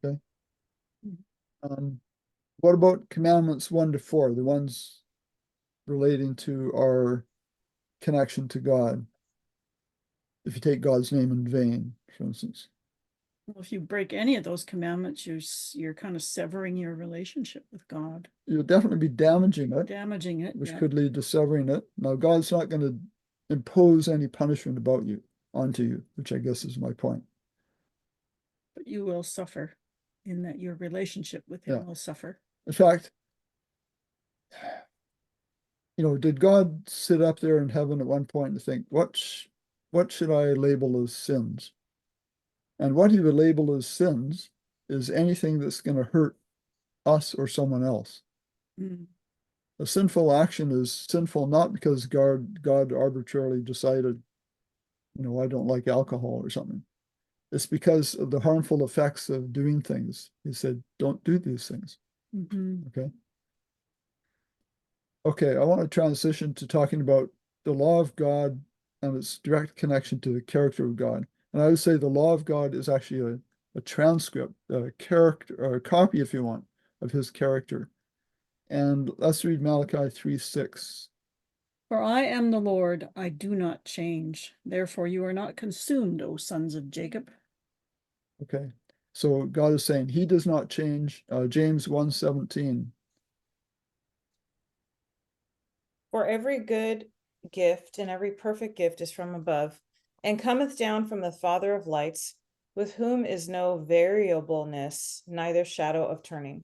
Okay. What about commandments 1 to 4, the ones relating to our connection to God? If you take God's name in vain, for instance. Well, if you break any of those commandments, you're kind of severing your relationship with God, You'll definitely be damaging it, damaging it. which Yeah. could lead to severing it. Now, God's not going to impose any punishment onto you, which I guess is my point. But you will suffer in that your relationship with him Yeah. will suffer. In fact, did God sit up there in heaven at one point and think, what should I label as sins? And what he would label as sins is anything that's going to hurt us or someone else. Mm. A sinful action is sinful not because God arbitrarily decided, I don't like alcohol or something. It's because of the harmful effects of doing things. He said, don't do these things. Mhm. Okay. Okay, I want to transition to talking about the law of God and its direct connection to the character of God. And I would say the law of God is actually a transcript, a character, or a copy, if you want, of his character. And let's read Malachi 3:6. For I am the Lord, I do not change. Therefore you are not consumed, O sons of Jacob. Okay, so God is saying he does not change. James 1:17. For every good gift and every perfect gift is from above, and cometh down from the Father of lights, with whom is no variableness, neither shadow of turning.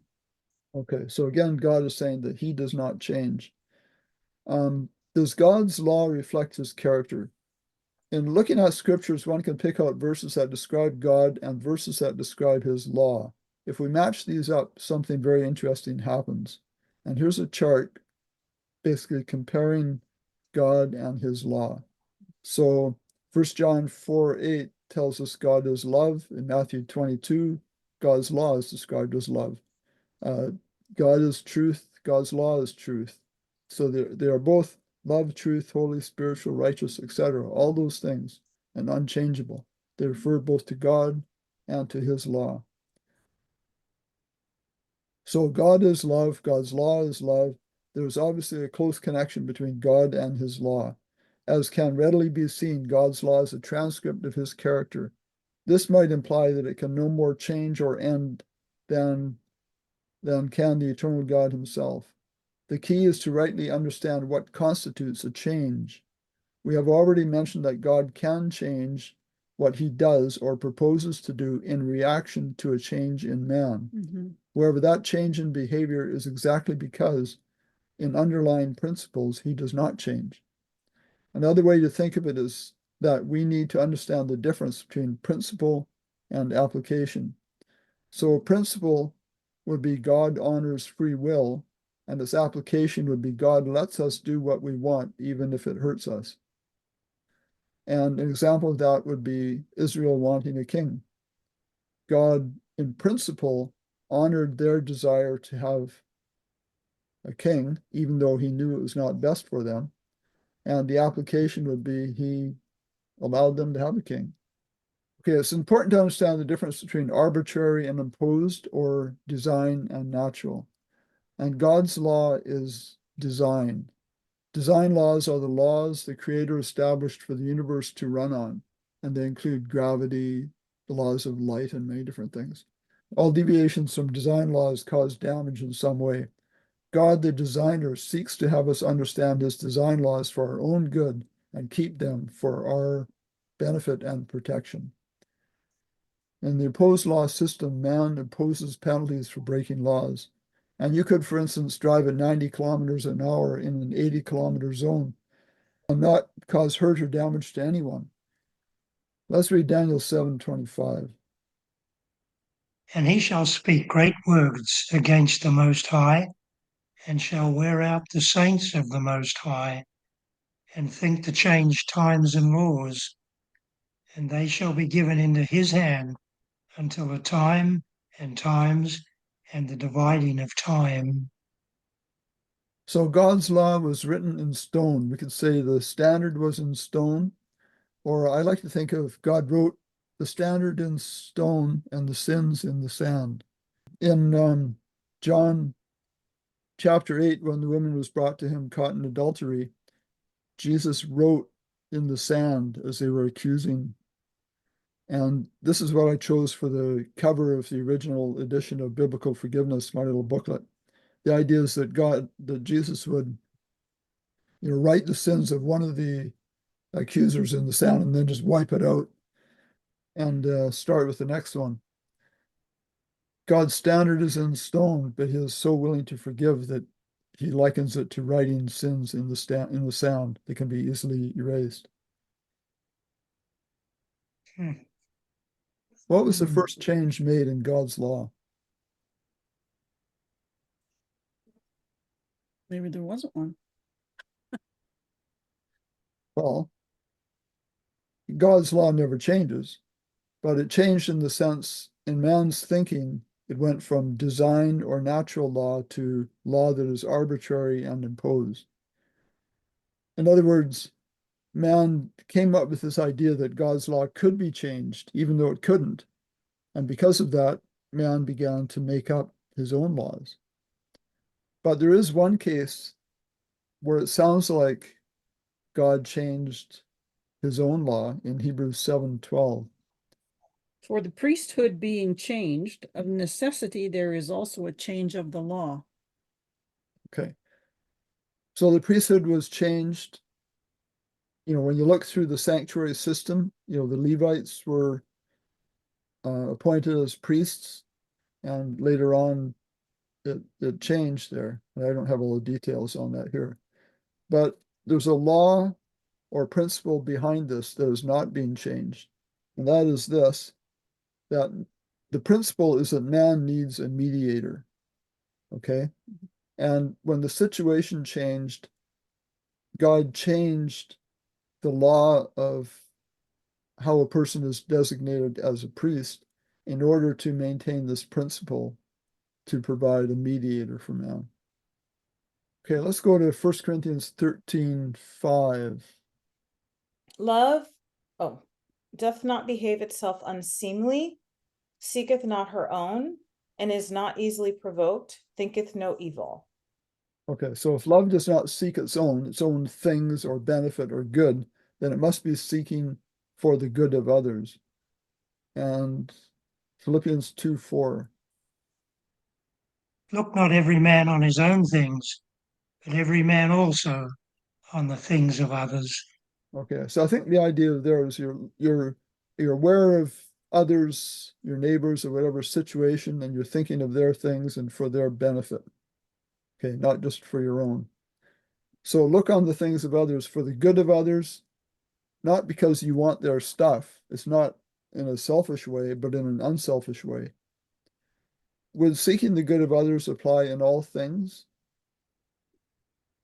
Okay, so again, God is saying that he does not change. Does God's law reflect his character? In looking at scriptures, one can pick out verses that describe God and verses that describe his law. If we match these up, something very interesting happens. And here's a chart basically comparing God and his law. So 1 John 4:8 tells us God is love. In Matthew 22, God's law is described as love. Uh, God is truth, God's law is truth. So they are both love, truth, holy, spiritual, righteous, etc. All those things, and unchangeable. They refer both to God and to his law. So God is love, God's law is love. There's obviously a close connection between God and his law. As can readily be seen, God's law is a transcript of his character. This might imply that it can no more change or end than can the eternal God himself. The key is to rightly understand what constitutes a change. We have already mentioned that God can change what he does or proposes to do in reaction to a change in man. However, that change in behavior is exactly because in underlying principles he does not change. Another way to think of it is that we need to understand the difference between principle and application. So a principle would be God honors free will, and its application would be God lets us do what we want, even if it hurts us. And an example of that would be Israel wanting a king. God, in principle, honored their desire to have a king, even though he knew it was not best for them. And the application would be he allowed them to have a king. Okay, it's important to understand the difference between arbitrary and imposed, or design and natural. And God's law is design. Design laws are the laws the Creator established for the universe to run on, and they include gravity, the laws of light, and many different things. All deviations from design laws cause damage in some way. God, the designer, seeks to have us understand his design laws for our own good and keep them for our benefit and protection. In the opposed law system, man imposes penalties for breaking laws. And you could, for instance, drive at 90 kilometers an hour in an 80-kilometer zone and not cause hurt or damage to anyone. Let's read Daniel 7:25. And he shall speak great words against the Most High, and shall wear out the saints of the Most High, and think to change times and laws, and they shall be given into his hand until the time and times and the dividing of time. So God's law was written in stone. We could say the standard was in stone, or I like to think of God wrote the standard in stone and the sins in the sand. In John chapter 8, when the woman was brought to him caught in adultery, Jesus wrote in the sand as they were accusing. And this is what I chose for the cover of the original edition of Biblical Forgiveness, my little booklet. The idea is that Jesus would, write the sins of one of the accusers in the sand and then just wipe it out and start with the next one. God's standard is in stone, but he is so willing to forgive that he likens it to writing sins in the sand that can be easily erased. What was the first change made in God's law? Maybe there wasn't one. Well, God's law never changes, but it changed in the sense in man's thinking, it went from design or natural law to law that is arbitrary and imposed. In other words, man came up with this idea that God's law could be changed, even though it couldn't. And because of that, man began to make up his own laws. But there is one case where it sounds like God changed his own law in Hebrews 7:12. For the priesthood being changed, of necessity there is also a change of the law. Okay. So the priesthood was changed. When you look through the sanctuary system, the Levites were appointed as priests, and later on it changed there. And I don't have all the details on that here. But there's a law or principle behind this that is not being changed. And that is this, that the principle is that man needs a mediator. Okay? And when the situation changed, God changed the law of how a person is designated as a priest in order to maintain this principle to provide a mediator for man. Okay, let's go to 1 Corinthians 13:5. Love, doth not behave itself unseemly, seeketh not her own, and is not easily provoked, thinketh no evil. Okay, so if love does not seek its own things or benefit or good, then it must be seeking for the good of others. And Philippians 2:4. Look not every man on his own things, but every man also on the things of others. Okay, so I think the idea there is you're aware of others, your neighbors, or whatever situation, and you're thinking of their things and for their benefit. Okay, not just for your own. So look on the things of others for the good of others, not because you want their stuff. It's not in a selfish way, but in an unselfish way. Would seeking the good of others apply in all things?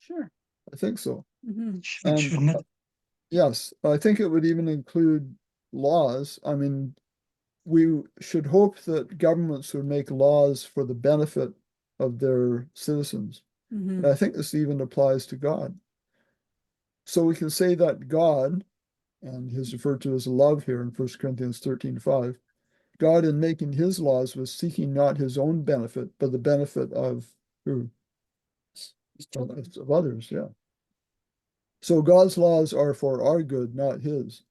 Sure. I think so. Mhm. Shouldn't it? Yes, I think it would even include laws. I mean, we should hope that governments would make laws for the benefit of their citizens. Mhm. And I think this even applies to God. So we can say that God, and he's referred to as love here in 1 Corinthians 13:5, God in making his laws was seeking not his own benefit, but the benefit of who? His children. Of others, yeah. So God's laws are for our good, not his.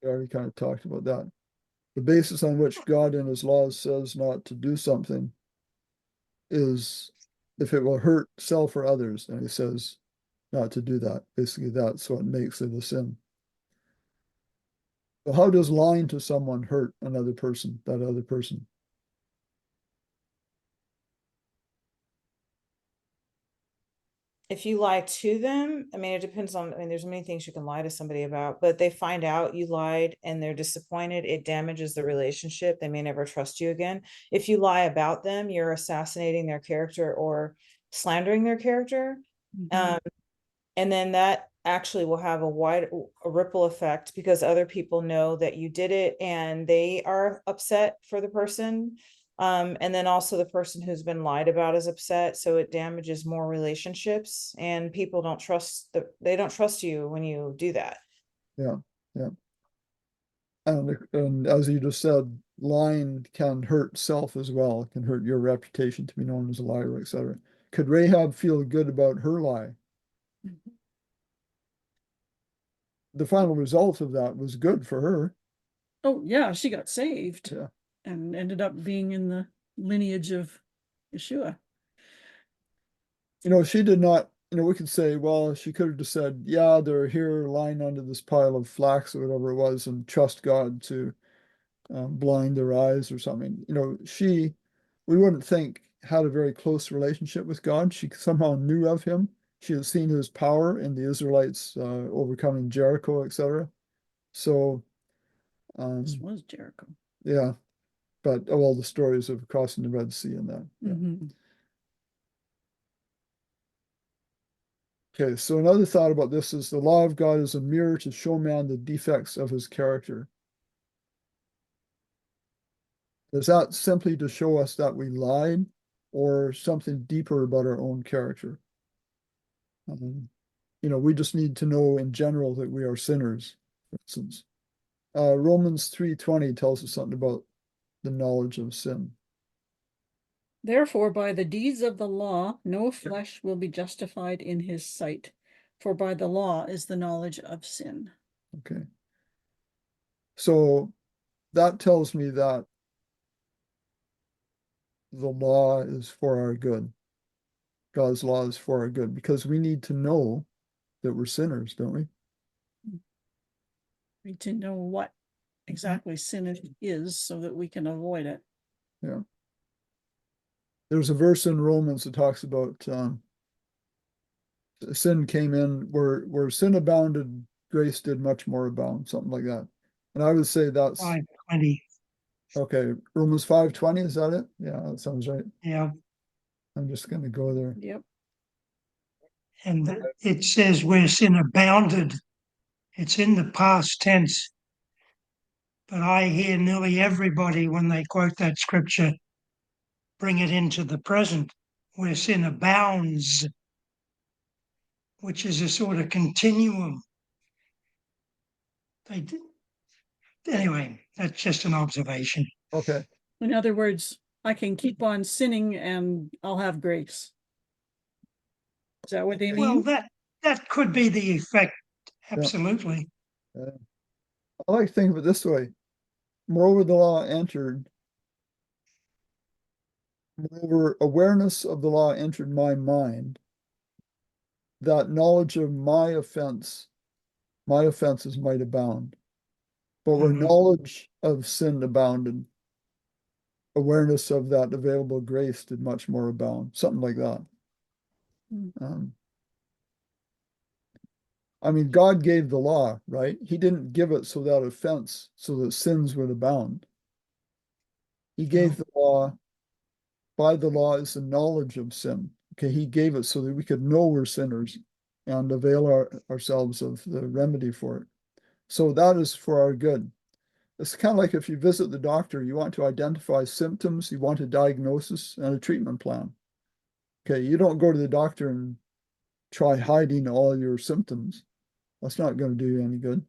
We already kind of talked about that. The basis on which God in his laws says not to do something is if it will hurt self or others, and he says not to do that. Basically, that's what makes it a sin. So how does lying to someone hurt another person, that other person? If you lie to them, it depends on, there's many things you can lie to somebody about, but they find out you lied and they're disappointed, it damages the relationship. They may never trust you again. If you lie about them, you're assassinating their character or slandering their character. Mhm. And then that actually will have a ripple effect because other people know that you did it and they are upset for the person. And then also the person who's been lied about is upset. So it damages more relationships and people they don't trust you when you do that. Yeah, yeah. And as you just said, lying can hurt self as well. It can hurt your reputation to be known as a liar, etc. Could Rahab feel good about her lie? Mhm. The final result of that was good for her. Oh, yeah, she got saved Yeah. and ended up being in the lineage of Yeshua. She did not, we could say, well, she could have just said, yeah, they're here lying under this pile of flax or whatever it was, and trust God to blind their eyes or something. We wouldn't think had a very close relationship with God. She somehow knew of him. She had seen his power in the Israelites overcoming Jericho, etc. So, This was Jericho. yeah, but all the stories of crossing the Red Sea and that. Yeah. Mhm. Okay, so another thought about this is the law of God is a mirror to show man the defects of his character. Is that simply to show us that we lied or something deeper about our own character? We just need to know in general that we are sinners, for instance. Romans 3:20 tells us something about the knowledge of sin. Therefore, by the deeds of the law, no flesh will be justified in his sight, for by the law is the knowledge of sin. Okay. So that tells me that the law is for our good. God's law is for our good because we need to know that we're sinners, don't we? We need to know what exactly sin is so that we can avoid it. Yeah. There's a verse in Romans that talks about sin came in where sin abounded, grace did much more abound, something like that. And I would say that's 5:20. okay. Romans 5:20, is that it? Yeah, that sounds right. Yeah. I'm just going to go there. Yep. And it says where sin abounded. It's in the past tense. But I hear nearly everybody, when they quote that scripture, bring it into the present, where sin abounds, which is a sort of continuum. Anyway, that's just an observation. Okay. In other words, I can keep on sinning and I'll have grace. Is that what they Well, mean? that could be the effect. Yeah. Absolutely. I like to think of it this way. Moreover, the law entered. Moreover, awareness of the law entered my mind, that knowledge of my offenses might abound. But where Mhm. knowledge of sin abounded, awareness of that available grace did much more abound. Something like that. Mm. I mean, God gave the law, right? He didn't give it so that offense, so that sins would abound. He gave the law, by the law is the knowledge of sin. Okay, he gave it so that we could know we're sinners and avail ourselves of the remedy for it. So that is for our good. It's kind of like if you visit the doctor, you want to identify symptoms, you want a diagnosis and a treatment plan. Okay, you don't go to the doctor and try hiding all your symptoms. That's not going to do you any good.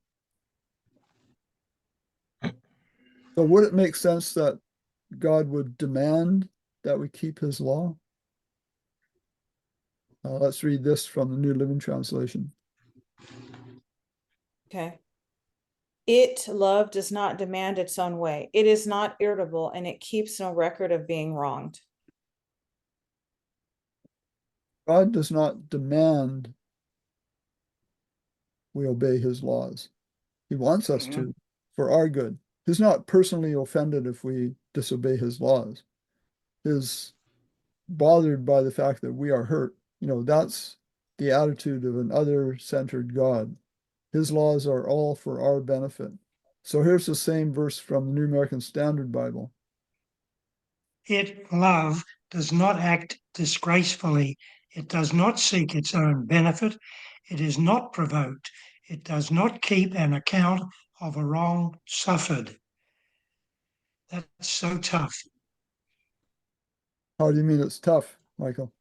So would it make sense that God would demand that we keep his law? Let's read this from the New Living Translation. Okay. Love, does not demand its own way. It is not irritable, and it keeps no record of being wronged. God does not demand we obey his laws. He wants us to for our good. He's not personally offended if we disobey his laws. He's bothered by the fact that we are hurt. You know, that's the attitude of an other-centered God. His laws are all for our benefit. So here's the same verse from the New American Standard Bible. Love, does not act disgracefully. It does not seek its own benefit. It is not provoked. It does not keep an account of a wrong suffered. That's so tough. How do you mean it's tough, Michael?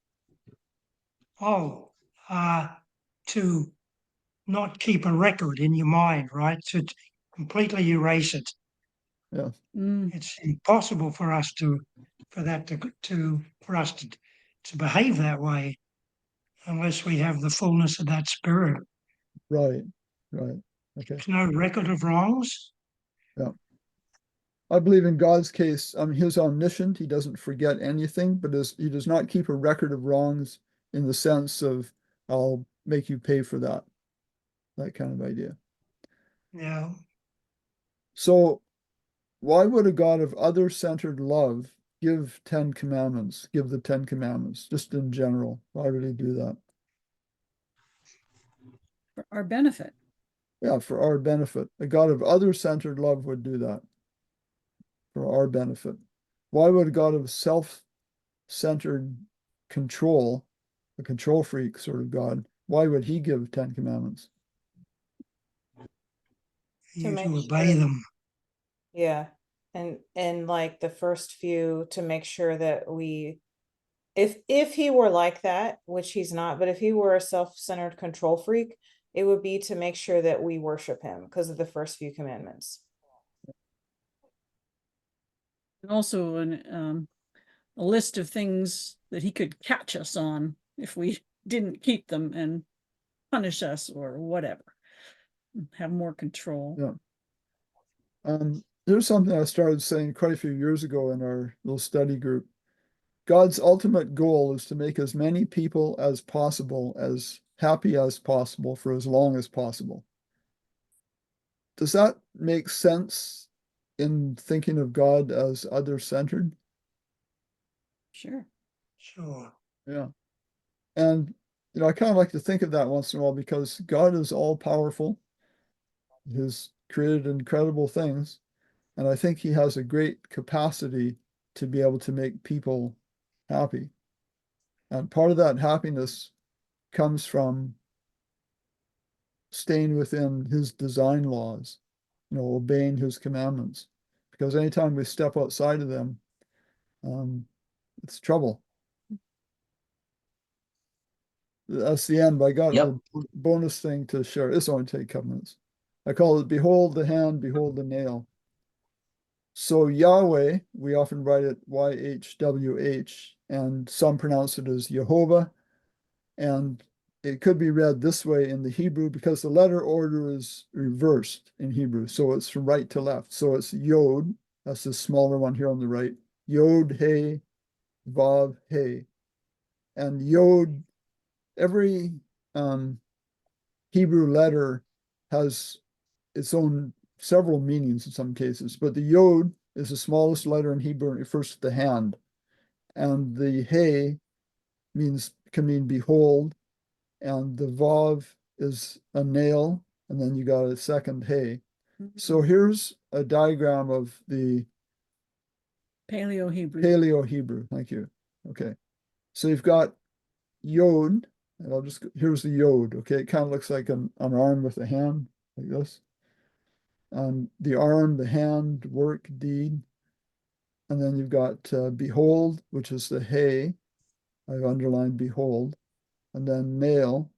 Oh, to not keep a record in your mind, right? To completely erase it. Yeah. It's impossible for us to behave that way unless we have the fullness of that spirit. Right. Right. Okay. There's no record of wrongs. Yeah. I believe in God's case, he's omniscient. He doesn't forget anything, but he does not keep a record of wrongs in the sense of, I'll make you pay for that kind of idea. Yeah. So why would a God of other-centered love give the Ten Commandments, just in general? Why would he do that? For our benefit. Yeah, for our benefit. A God of other-centered love would do that for our benefit. Why would a God of self-centered control, a control freak sort of God, why would he give 10 Commandments? You make to sure obey that- them. Yeah. And like the first few, to make sure that we, if he were like that, which he's not, but if he were a self-centered control freak, it would be to make sure that we worship him because of the first few commandments. And also a list of things that he could catch us on if we didn't keep them and punish us or whatever. have more control. Yeah. There's something I started saying quite a few years ago in our little study group. God's ultimate goal is to make as many people as possible as happy as possible for as long as possible. Does that make sense in thinking of God as other-centered? Sure. Sure. Yeah. And, I kind of like to think of that once in a while because God is all powerful. He's created incredible things. And I think he has a great capacity to be able to make people happy. And part of that happiness comes from staying within his design laws, obeying his commandments. Because anytime we step outside of them, it's trouble. That's the end. But I got a Yep. little bonus thing to share. This only take a couple minutes. I call it behold the hand, behold the nail. So Yahweh, we often write it YHWH, and some pronounce it as Jehovah. And it could be read this way in the Hebrew because the letter order is reversed in Hebrew. So it's from right to left. So it's Yod, that's the smaller one here on the right. Yod, He, Vav, He. And Yod, every Hebrew letter has its own several meanings in some cases, but the Yod is the smallest letter in Hebrew and it refers to the hand. And the He can mean behold, and the Vav is a nail, and then you got a second He. So here's a diagram of the Paleo Hebrew. Paleo Hebrew. Thank you. Okay. So you've got Yod, and here's the Yod. Okay. It kind of looks like an arm with a hand like this. The arm, the hand, work, deed. And then you've got behold, which is the He. I've underlined behold. And then nail.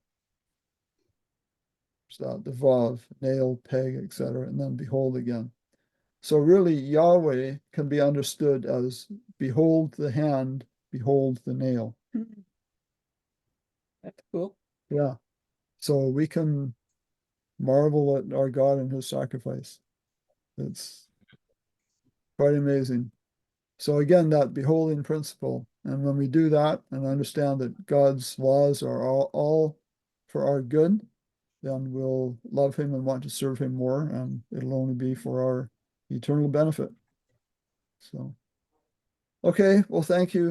So the Vav, nail, peg, etc. And then behold again. So really, Yahweh can be understood as behold the hand, behold the nail. That's cool. Yeah. So we can marvel at our God and his sacrifice. It's quite amazing. So again, that beholding principle. And when we do that and understand that God's laws are all for our good, then we'll love him and want to serve him more, and it'll only be for our eternal benefit. So, okay, well, thank you.